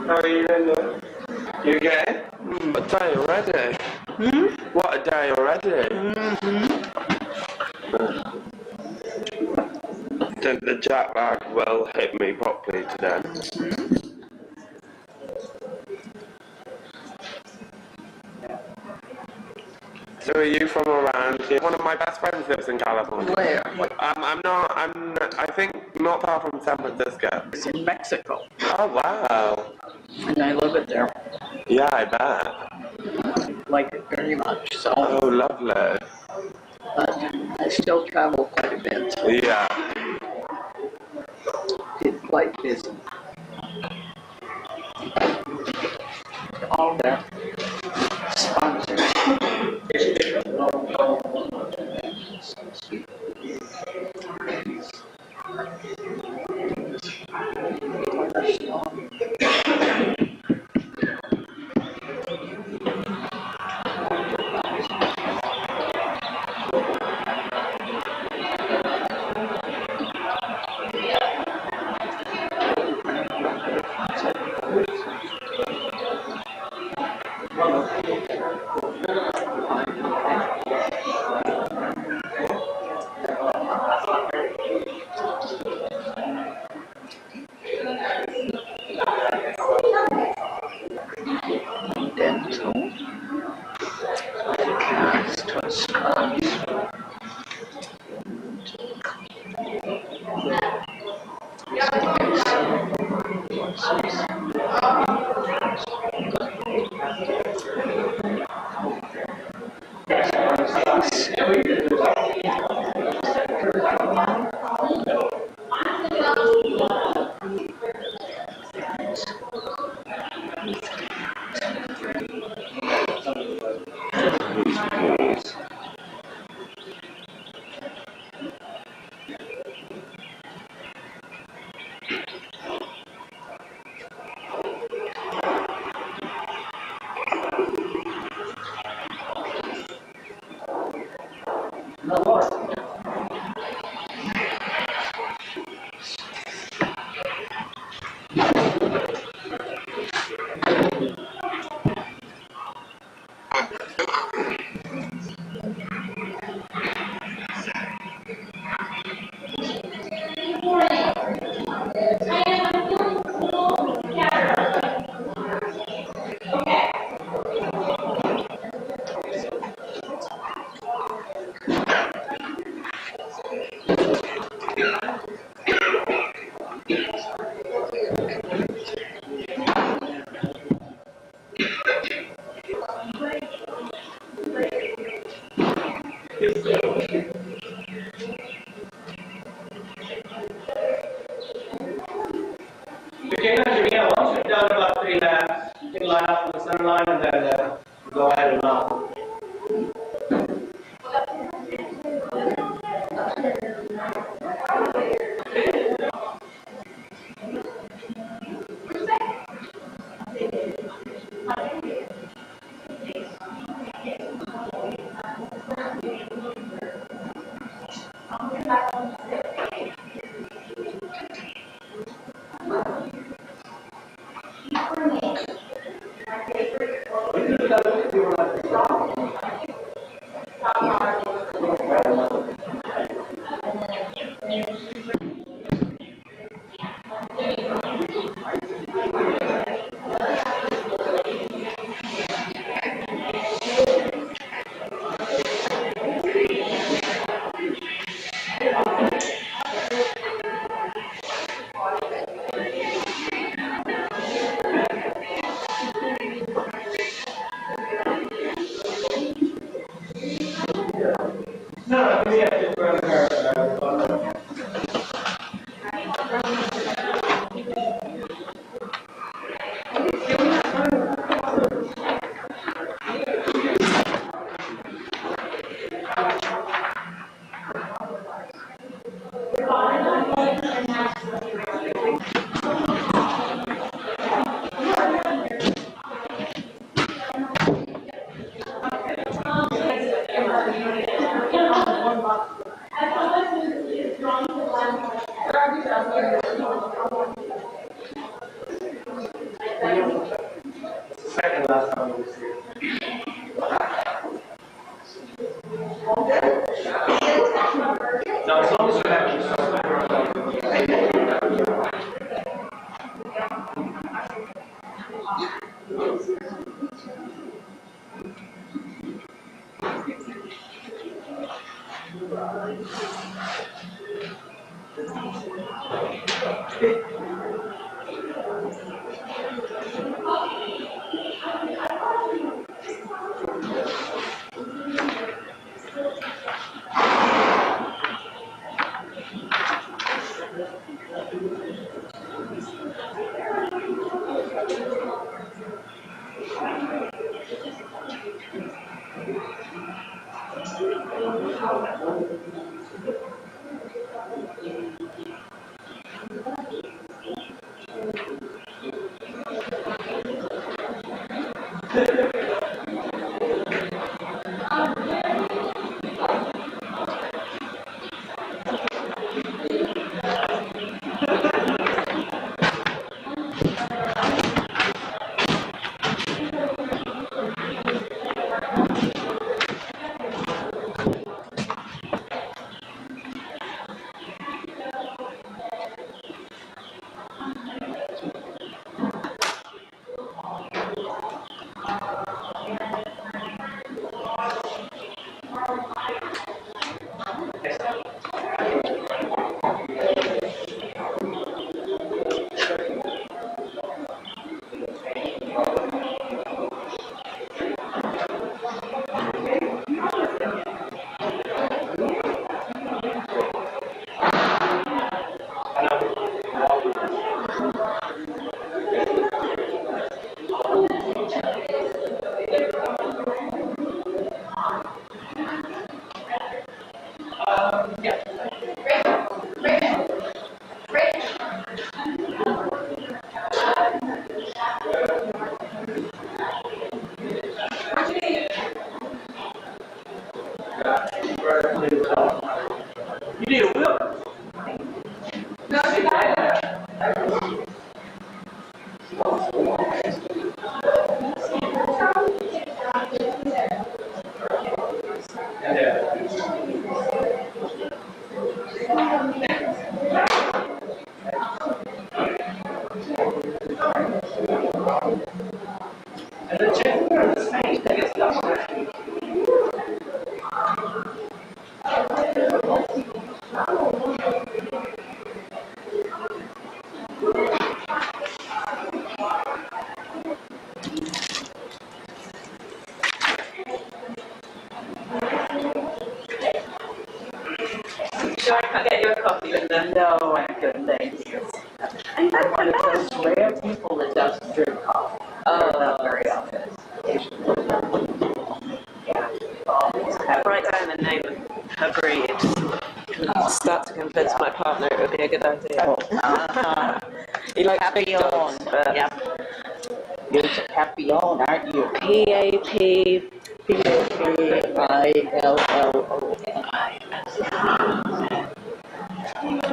How are you doing? You okay? What day already? What a day already. I think the jet lag will hit me properly today. So are you from around here? One of my best friends lives in California. Where? I think not far from San Francisco. It's in Mexico, Oh wow. and I live it there. Yeah, I bet. Like it very much. So, Oh, lovely. but I still travel quite a bit. Yeah. It's quite busy. All their sponsors Okay, now, once you've done about 3 laps, you can line up on the center line and then go ahead and mount. Second last time I was here. Now, as long as you have sure I can't get you a coffee, Linda? No, I'm good, thank you. I'm one of those rare people that doesn't drink coffee. Not very often. Write down the name and agreed. Start to convince my partner it would be a good idea. He likes big dogs, but Yep. You're a Papillon, aren't you? P-A-P. Papillon.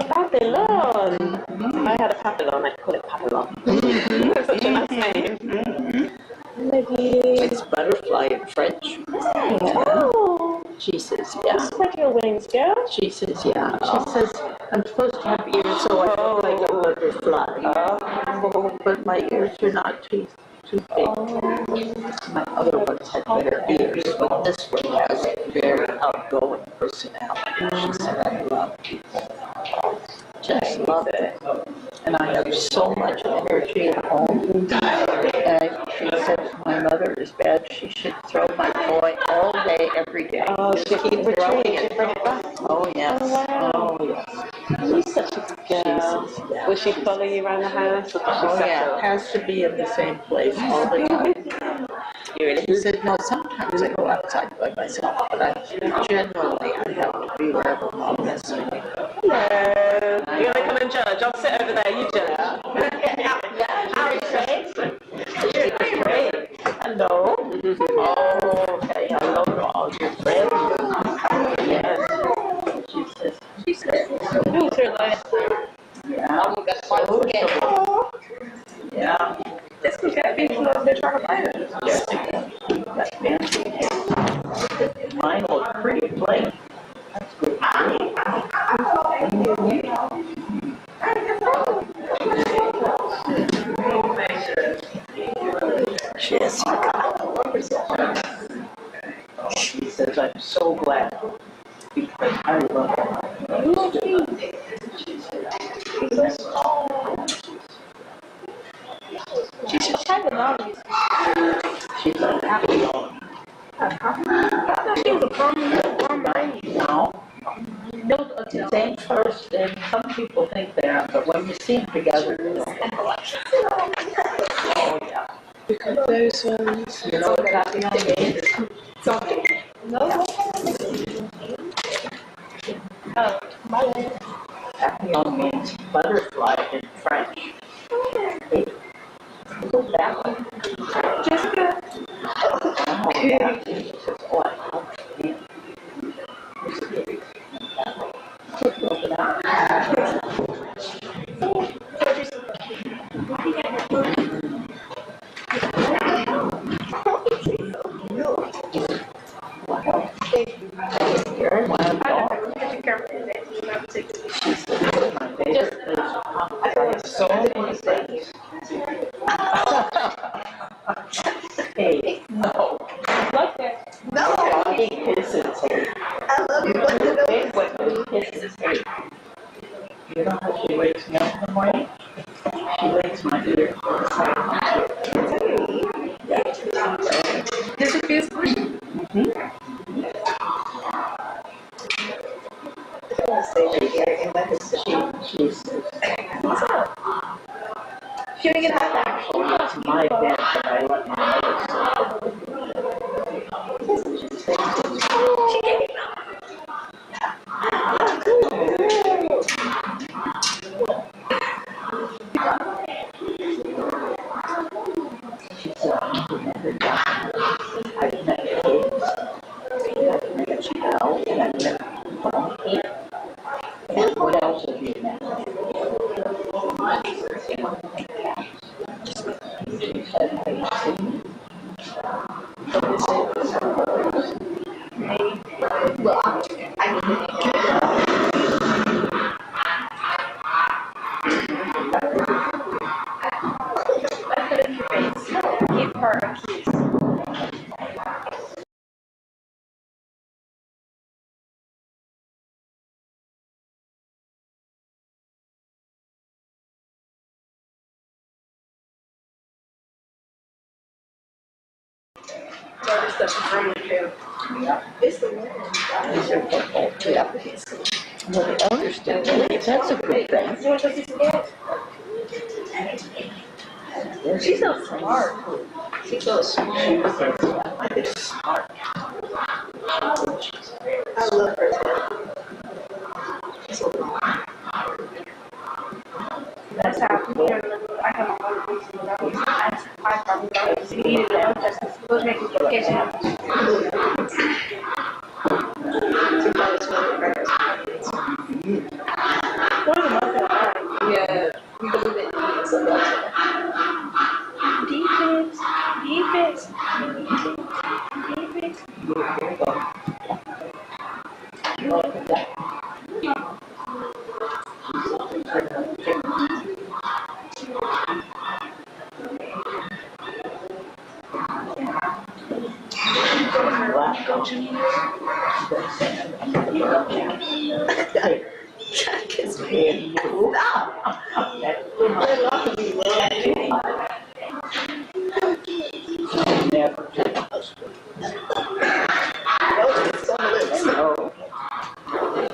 Papillon. I had a papillon, I'd call it Papillon. That's such a nice name. It's butterfly in French. Oh. She says, yeah. Spread your wings, girl. She says, yeah. She says, I'm supposed to have ears so I look like a butterfly. But my ears are not too big. My other ones had better ears, but this one has a very outgoing personality. She said, I love people. Just love it. And I have so much energy at home. And she said my mother is bad. She should throw my toy all day, every day. Oh, she keep retrieving it, bring it back. Oh, yes. Oh, wow. Oh, yes. You're such a good girl. Yeah. Will she follow you around the house? Or does she Oh, yeah. settle? It has to be in the same place all the time. You really? She said, no, sometimes I go outside by myself, but generally I have to be wherever Mom is. Hello. You want to come and judge? I'll sit over there, you judge. Hello. Oh, okay. Hello to all your friends. Yes. She says, who's her last name? Yeah. Oh, that's why we get. Yeah. This was going to be close to trying to find it. Yes. That's fancy. Mine look pretty plain. That's good. She says, I'm so glad because I love her. She's a Papillon. She's a Papillon. I thought she was a Pomeranian. No. Those are the same first, and some people think they are, but when you see them together, you know. Oh, yeah. Because those ones. You know what Papillon means? No. Oh, my name. Papillon means butterfly in French. Who's that one? Jessica. Oh, yeah. Oh, I love it. So many things. Hey, no. Like that. Bobby kisses her. I love you. Big women kisses her. You know how she wakes me up in the morning? She licks my ear. This is this one. She's Shooting it out there. actually it's my bed that I let my mother sleep. She gave me She said, I've never done. I've met kids. I've met a child. And I've met a donkey. And what else have you met? She said, have you seen? well, I put it in your face. Give her a kiss. It's the one. Yeah. Well, the owners did. That's a good thing. She's so smart. She's so smart. She's smart. I love her. That's how I have a motivation. I was needed to just go make a vacation. Yeah. Defense.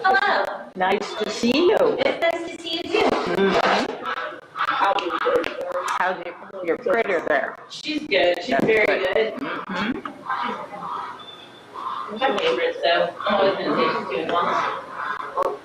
Hello. Nice to see you. It's nice to see you too. How's your critter there? She's good. She's very good. My favorite, so I'm always going to say she's doing well.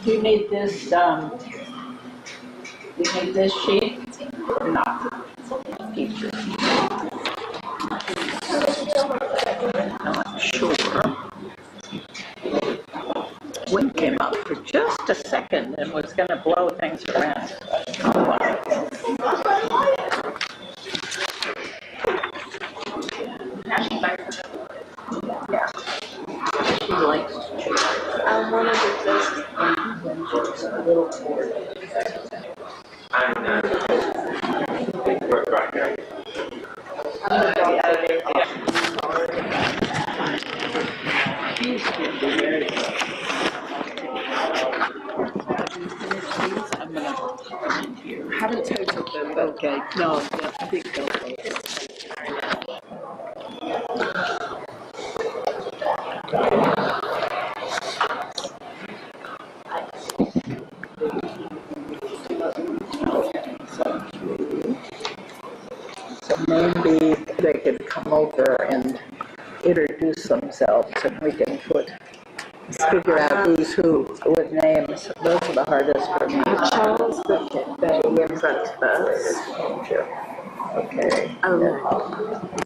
Do you need this, sheet or not? Keep it. Not sure. Wind came up for just a second and was going to blow things around. Oh, wow. Yeah. She likes to chew. I'm one of the best. She's a little bored. I haven't totaled them, but Okay, no, yeah, I think they'll take it. So maybe they could come over and introduce themselves and we can figure out who's who with names. Those are the hardest for me. Charles got Betty in front first. Okay. Oh.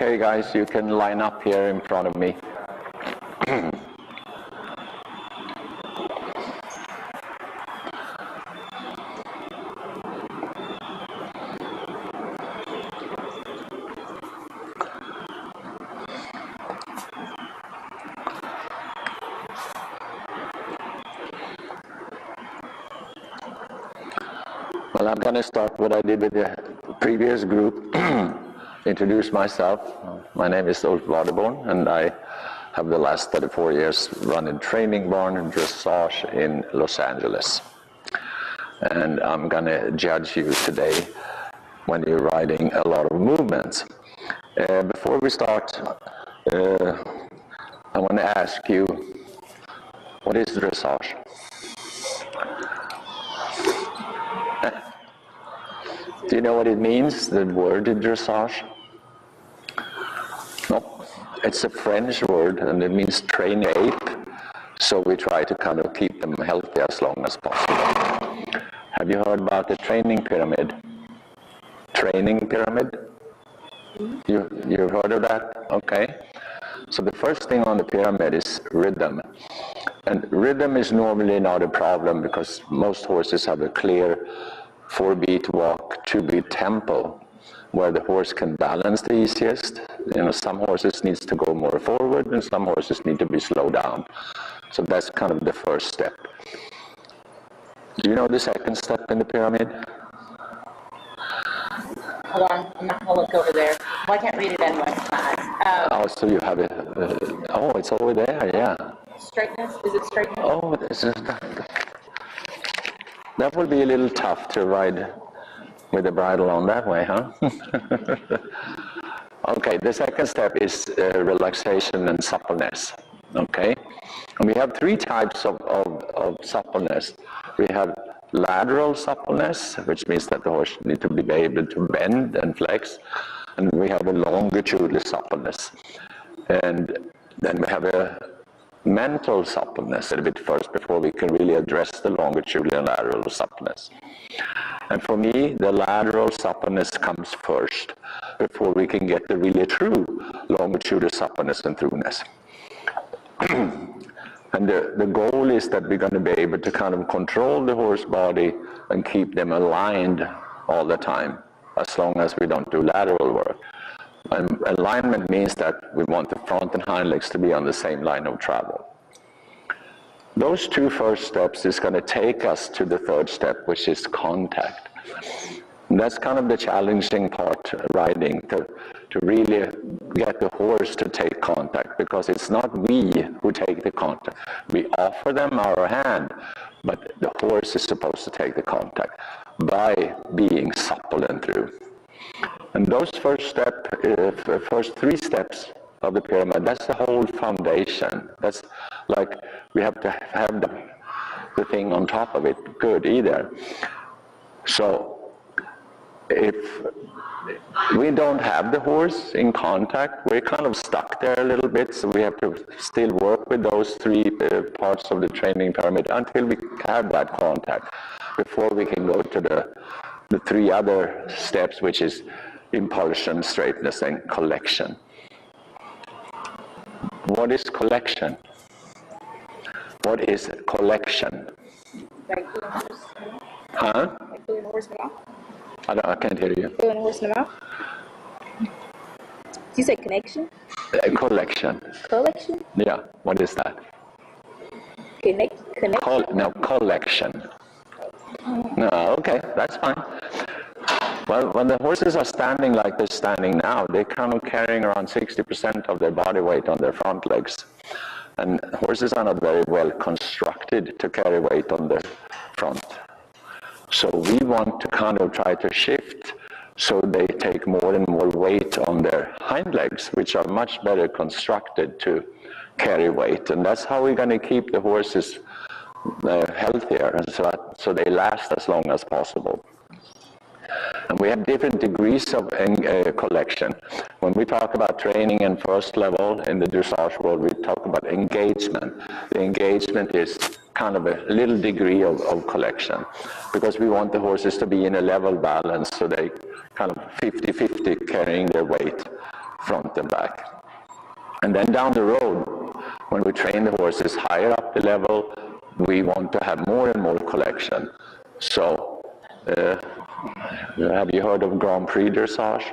Okay, guys, you can line up here in front of me. Well, I'm going to start what I did with the previous group. Introduce myself. My name is Ulf Waderborn, and I have the last 34 years run a training barn and dressage in Los Angeles. And I'm going to judge you today when you're riding a lot of movements. Before we start, I want to ask you, what is dressage? Do you know what it means, the word dressage? No, it's a French word, and it means train ape. So we try to kind of keep them healthy as long as possible. Have you heard about the training pyramid? Training pyramid? You've heard of that? Okay. So the first thing on the pyramid is rhythm. And rhythm is normally not a problem because most horses have a clear 4-beat walk, 2-beat tempo, where the horse can balance the easiest. You know, some horses needs to go more forward and some horses need to be slowed down. So that's kind of the first step. Do you know the second step in the pyramid? Hold on, I'm not going to look over there. Well, I can't read it anyway. Oh, so you have it. Oh, it's over there, yeah. Straightness? Is it straightness? Oh, this is that would be a little tough to ride with the bridle on that way, huh? Okay, the second step is relaxation and suppleness. Okay, and we have 3 types of suppleness. We have lateral suppleness, which means that the horse needs to be able to bend and flex, and we have a longitudinal suppleness. And then we have a mental suppleness a bit first before we can really address the longitudinal and lateral suppleness. And for me, the lateral suppleness comes first before we can get the really true longitudinal suppleness and throughness. And the goal is that we're going to be able to kind of control the horse body and keep them aligned all the time, as long as we don't do lateral work. And alignment means that we want the front and hind legs to be on the same line of travel. Those 2 first steps is going to take us to the third step, which is contact. And that's kind of the challenging part, riding, to really get the horse to take contact, because it's not we who take the contact. We offer them our hand, but the horse is supposed to take the contact by being supple and through. And those first 3 steps of the pyramid, that's the whole foundation. That's like we have to have the thing on top of it good either. So if we don't have the horse in contact, we're kind of stuck there a little bit, so we have to still work with those 3 parts of the training pyramid until we have that contact, before we can go to the 3 other steps, which is impulsion, straightness, and collection. What is collection? What is collection? Like pulling a horse. Huh? Like pulling a horse in the mouth. I can't hear you. Pulling a horse in the mouth. Did you say connection? Collection. Collection? Yeah. What is that? Connection. Collection. No, okay, that's fine. Well, when the horses are standing like they're standing now, they're kind of carrying around 60% of their body weight on their front legs. And horses are not very well constructed to carry weight on their front. So we want to kind of try to shift so they take more and more weight on their hind legs, which are much better constructed to carry weight. And that's how we're going to keep the horses healthier, so they last as long as possible. And we have different degrees of collection. When we talk about training in first level in the dressage world, we talk about engagement. The engagement is kind of a little degree of collection, because we want the horses to be in a level balance, so they kind of 50-50 carrying their weight front and back. And then down the road, when we train the horses higher up the level, we want to have more and more collection. So, have you heard of Grand Prix dressage?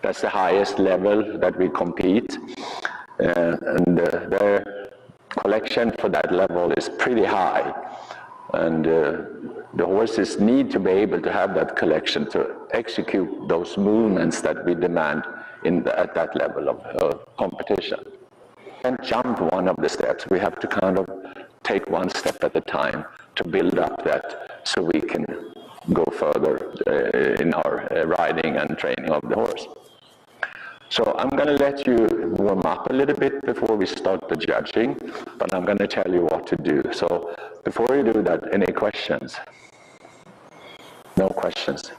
That's the highest level that we compete. And their collection for that level is pretty high. And the horses need to be able to have that collection to execute those movements that we demand at that level of competition. And jump one of the steps. We have to kind of take one step at a time to build up that so we can go further in our riding and training of the horse. So I'm going to let you warm up a little bit before we start the judging, but I'm going to tell you what to do. So before you do that, any questions? No questions.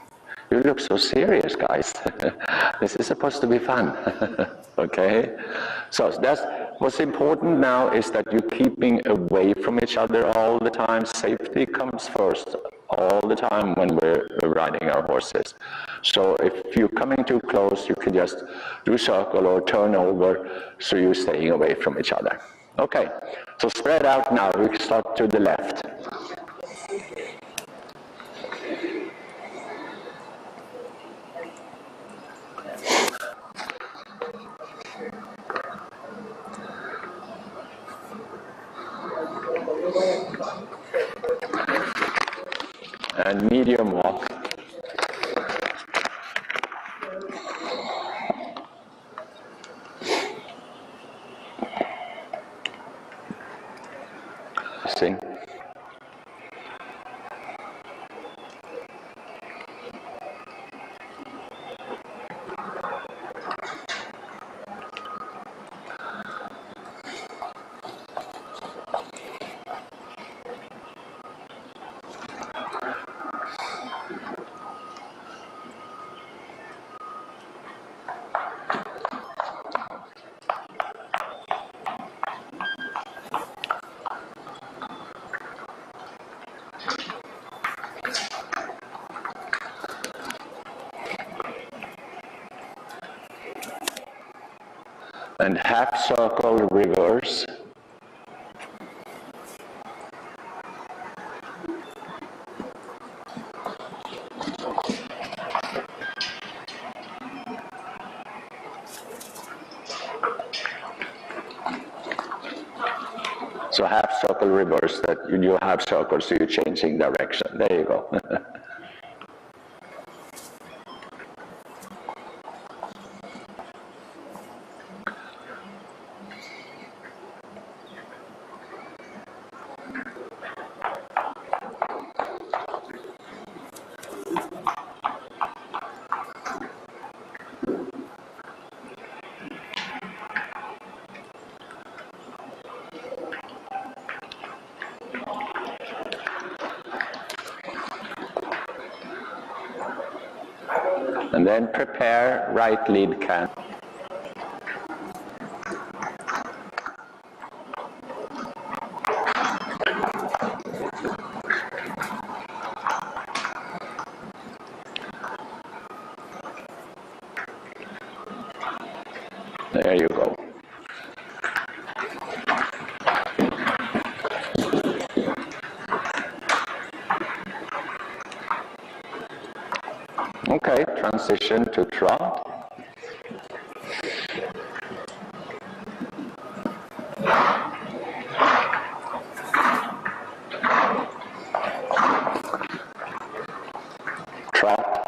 You look so serious, guys. This is supposed to be fun. Okay? So that's what's important now is that you're keeping away from each other all the time. Safety comes first all the time when we're riding our horses. So if you're coming too close, you can just do circle or turn over so you're staying away from each other. Okay, so spread out now. We can start to the left. And medium walk. Sing. And half circle reverse. So half circle reverse, that you do half circle, so you're changing direction. There you go. And then prepare right lead canter. There you go. Okay, transition to trot. Trot.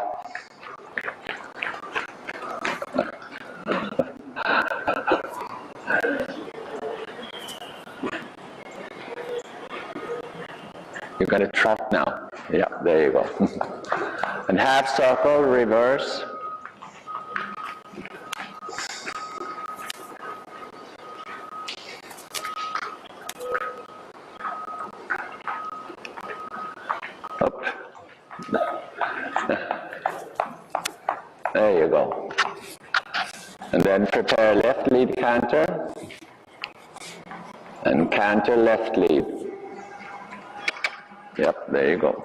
You're going to trot now. Yeah, there you go. And half circle, reverse. Up. There you go. And then prepare left lead canter. And canter left lead. Yep, there you go.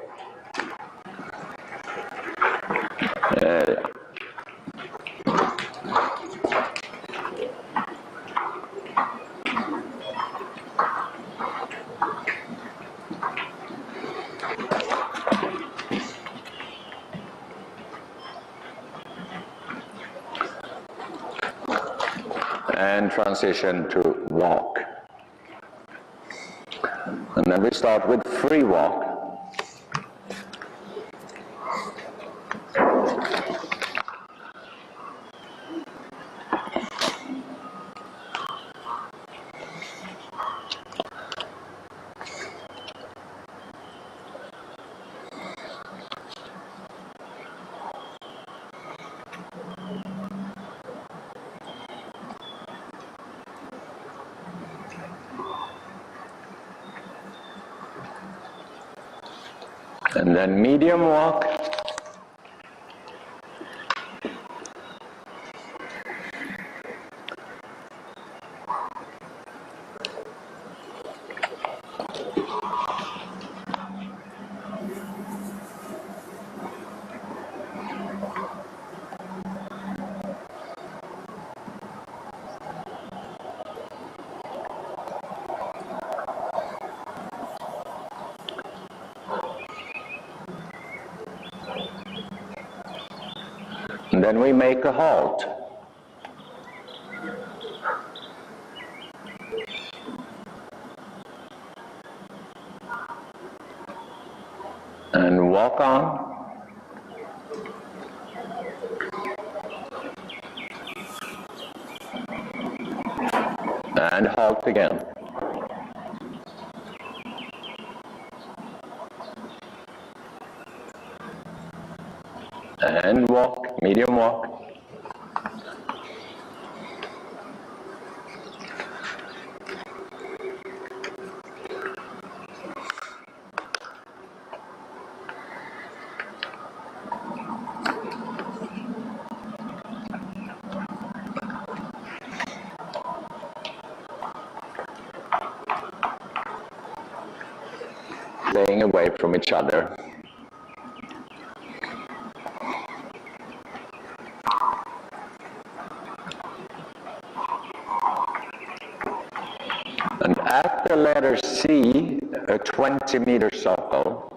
There you go. transition to walk. And then we start with free walk. And then medium walk. And then we make a halt. And walk on. And halt again. And walk, medium walk. Staying away from each other. And at the letter C, a 20-meter circle.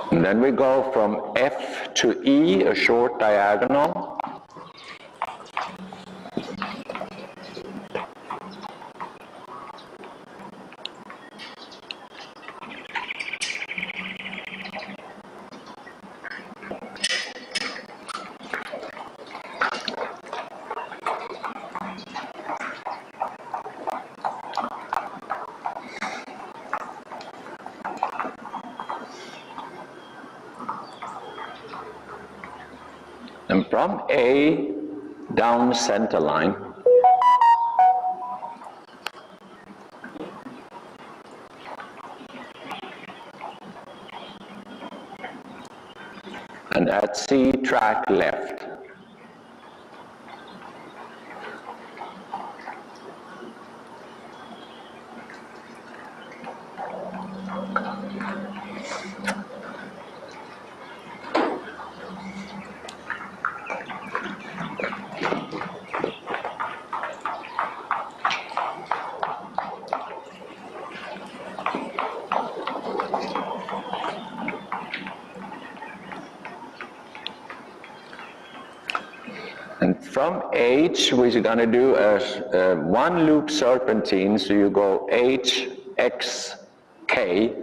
And then we go from F to E, a short diagonal. And from A down center line, and at C track left. And from H, we're going to do a one loop serpentine, so you go H, X, K.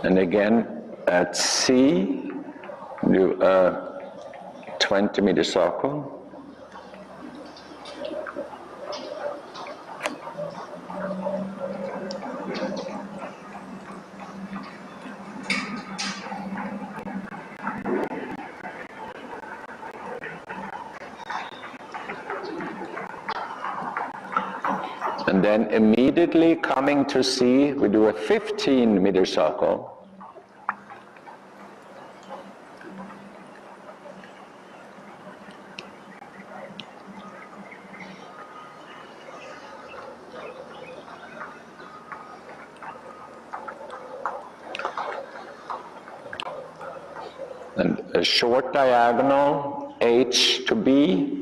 And again, at C, do a 20-meter circle. And then immediately coming to C, we do a 15-meter circle. And a short diagonal, H to B.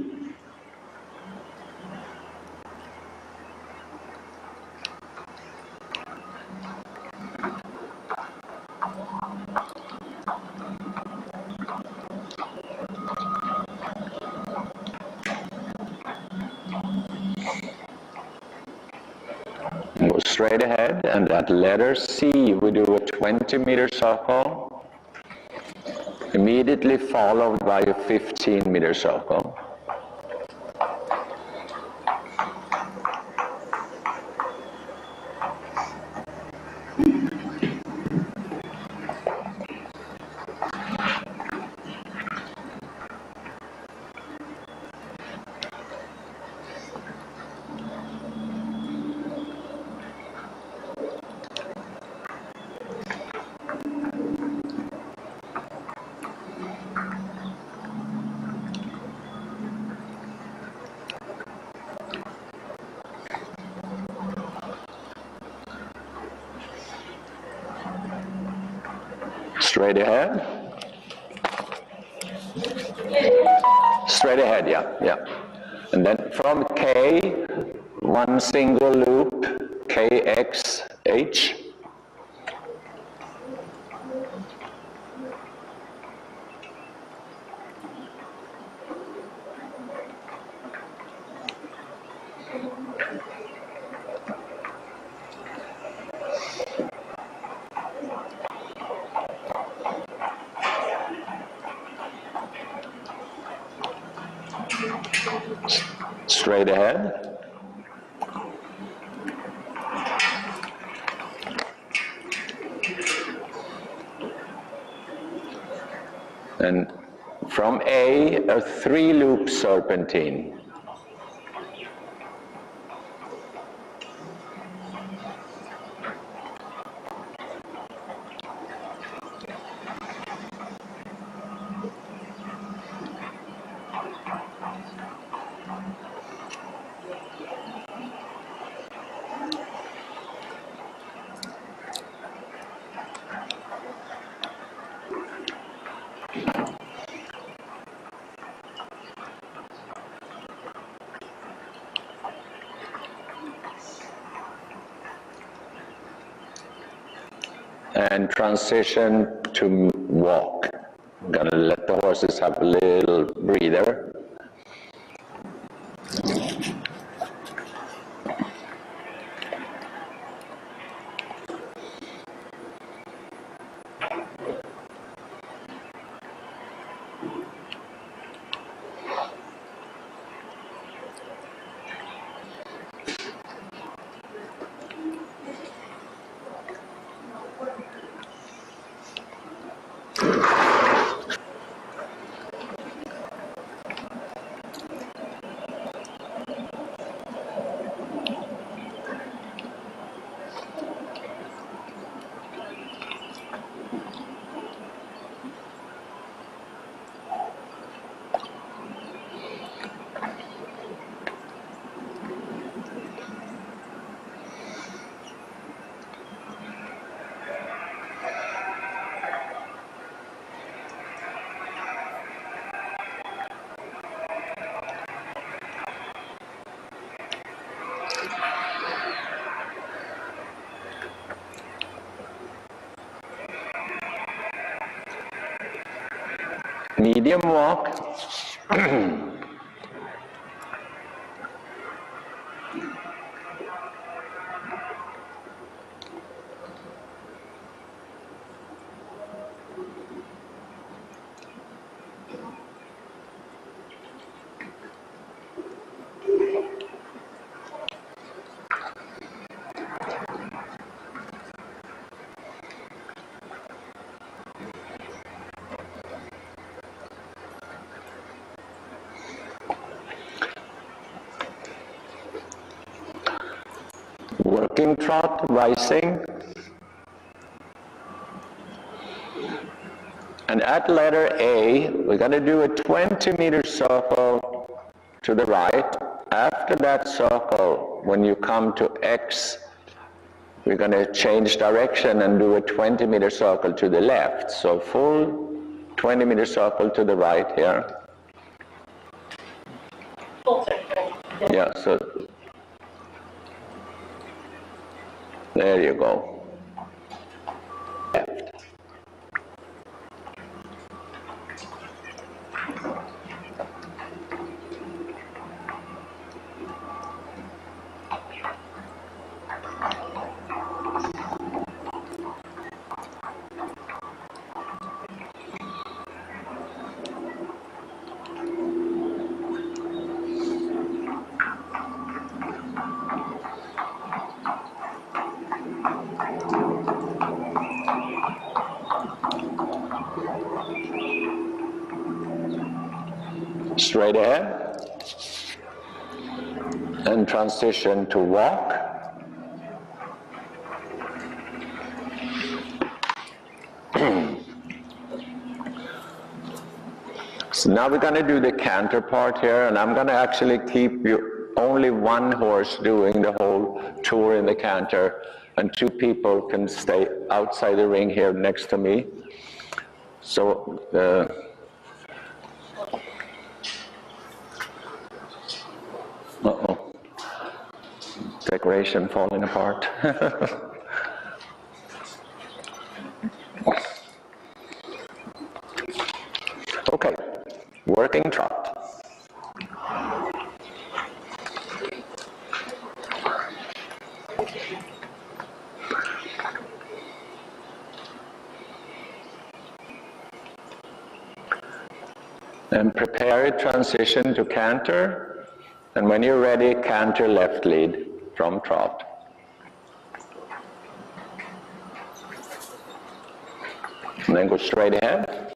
Go straight ahead, and at letter C, we do a 20-meter circle. Immediately followed by a 15-meter circle. Straight ahead. Straight ahead, yeah. And then from K, one single loop, KXH. Straight ahead. And from A, a 3-loop serpentine. And transition to walk. I'm gonna let the horses have a little breather. Medium walk. Working trot, rising. And at letter A, we're going to do a 20-meter circle to the right. After that circle, when you come to X, we're going to change direction and do a 20-meter circle to the left. So full 20-meter circle to the right here. Yeah, so there you go. Left. Straight ahead, and transition to walk. So now we're going to do the canter part here, and I'm going to actually keep you only one horse doing the whole tour in the canter, and 2 people can stay outside the ring here next to me. So uh-oh, decoration falling apart. Okay, working trot. And prepare a transition to canter, and when you're ready, canter left lead from trot. And then go straight ahead.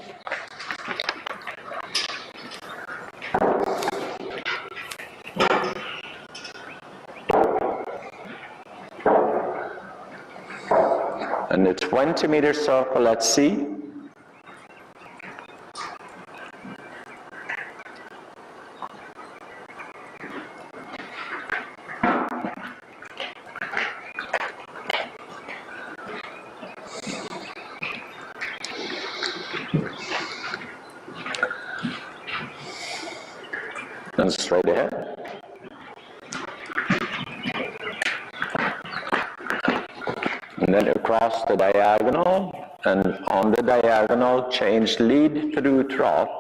And the 20-meter circle at C. And straight ahead. And then across the diagonal, and on the diagonal, change lead through trot.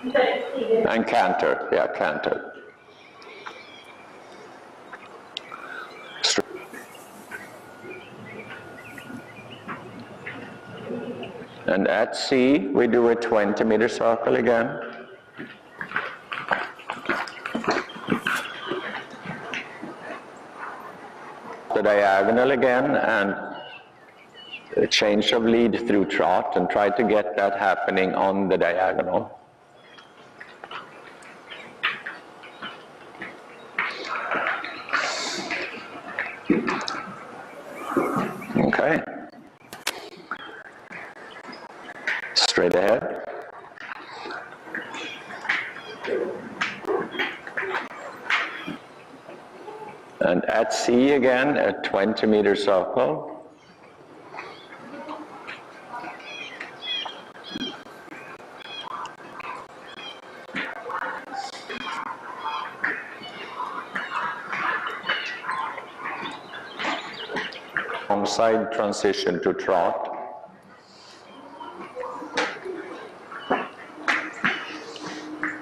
And canter, yeah, canter. And at C, we do a 20-meter circle again. The diagonal again, and a change of lead through trot, and try to get that happening on the diagonal. Okay. Straight ahead. And at C again, a 20-meter circle. Side transition to trot.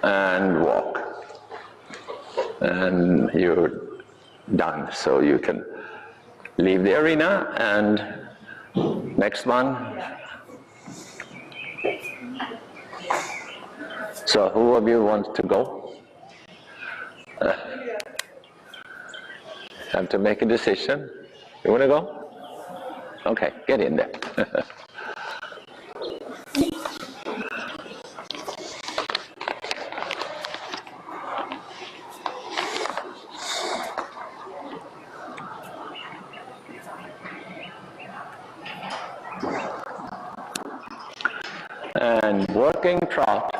And walk. And you're done. So you can leave the arena, and next one. So who of you wants to go? Have to make a decision. You want to go? Okay, get in there. working trot.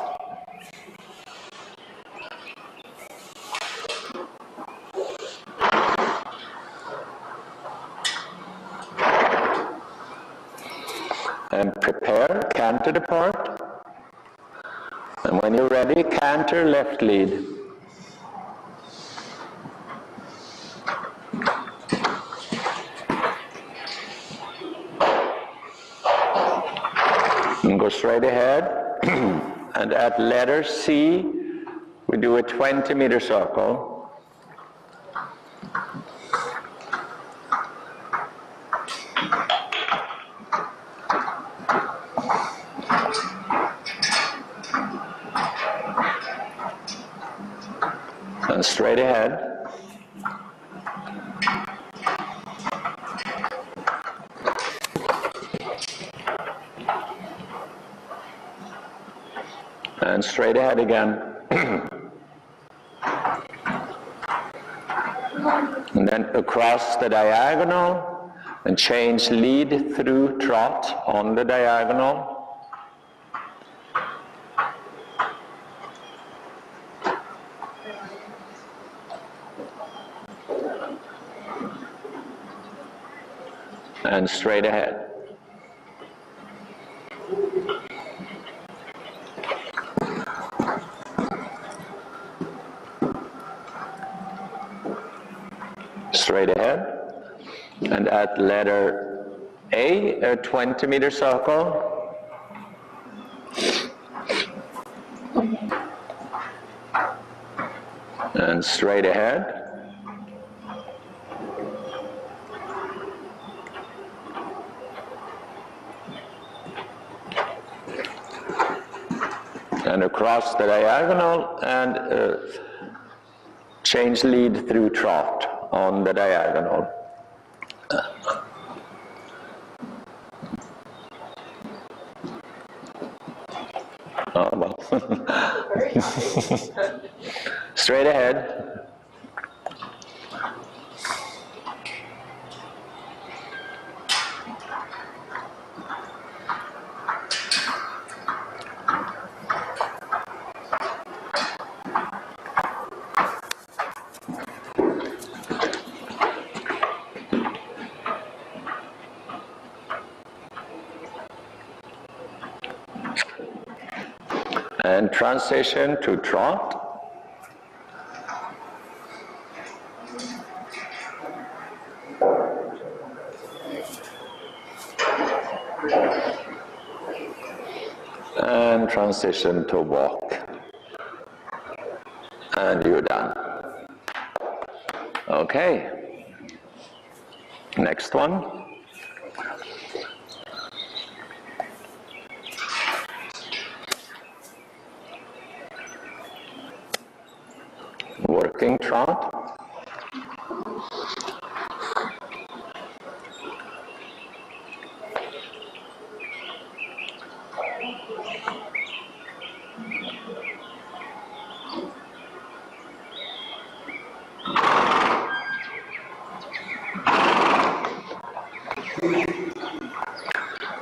And prepare, canter depart. And when you're ready, canter left lead. And go straight ahead. And at letter C, we do a 20-meter circle. And straight ahead. And straight ahead again. And then across the diagonal and change lead through trot on the diagonal. And straight ahead. Straight ahead. And at letter A, a 20-meter circle. And straight ahead. And across the diagonal and change lead through trot on the diagonal. Oh, well. Straight ahead. And transition to trot. And transition to walk. And you're done. Okay. Next one. Working trot.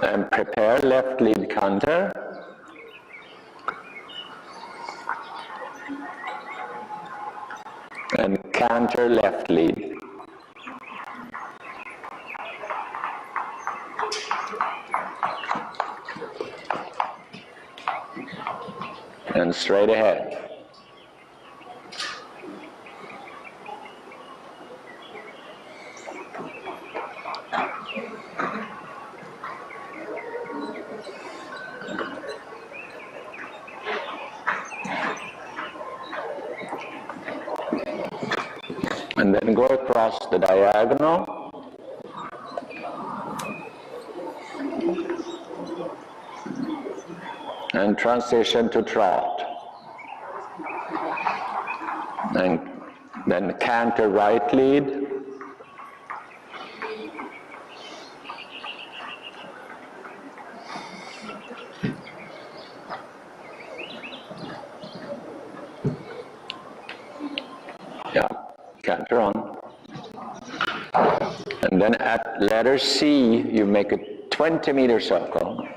And prepare left lead canter. And canter left lead. And straight ahead. And then go across the diagonal. And transition to trot. And then canter right lead. Yeah, canter on. And then at letter C, you make a 20-meter circle.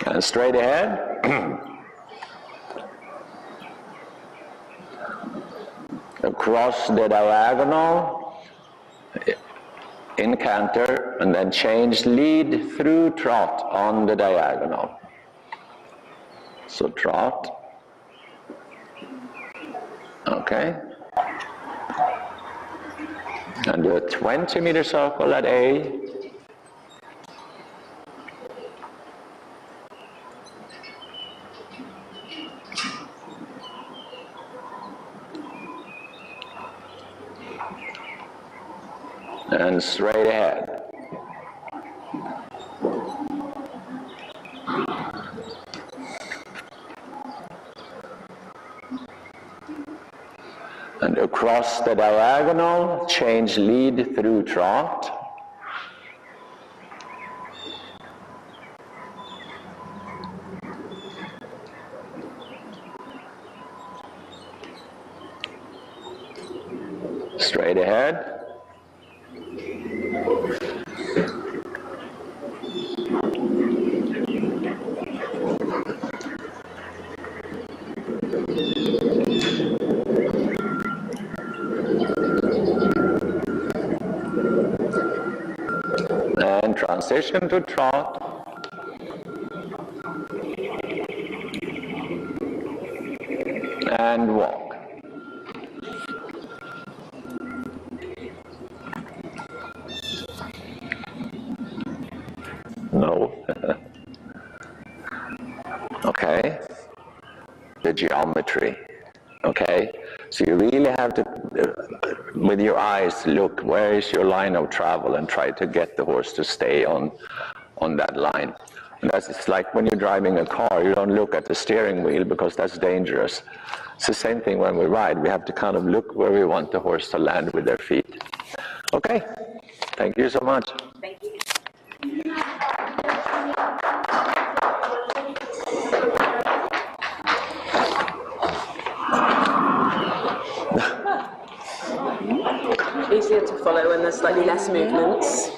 And straight ahead. Across the diagonal in canter, and then change lead through trot on the diagonal. So trot. Okay. And do a 20-meter circle at A. And straight ahead. And across the diagonal, change lead through trot. Straight ahead. And transition to trot. And walk. No. Okay. The geometry. Okay. So you really have to, with your eyes, look where is your line of travel and try to get the horse to stay on that line. And that's, it's like when you're driving a car, you don't look at the steering wheel because that's dangerous. It's the same thing when we ride. We have to kind of look where we want the horse to land with their feet. Okay. Thank you so much. Thank you. Easier to follow when there's slightly less movements.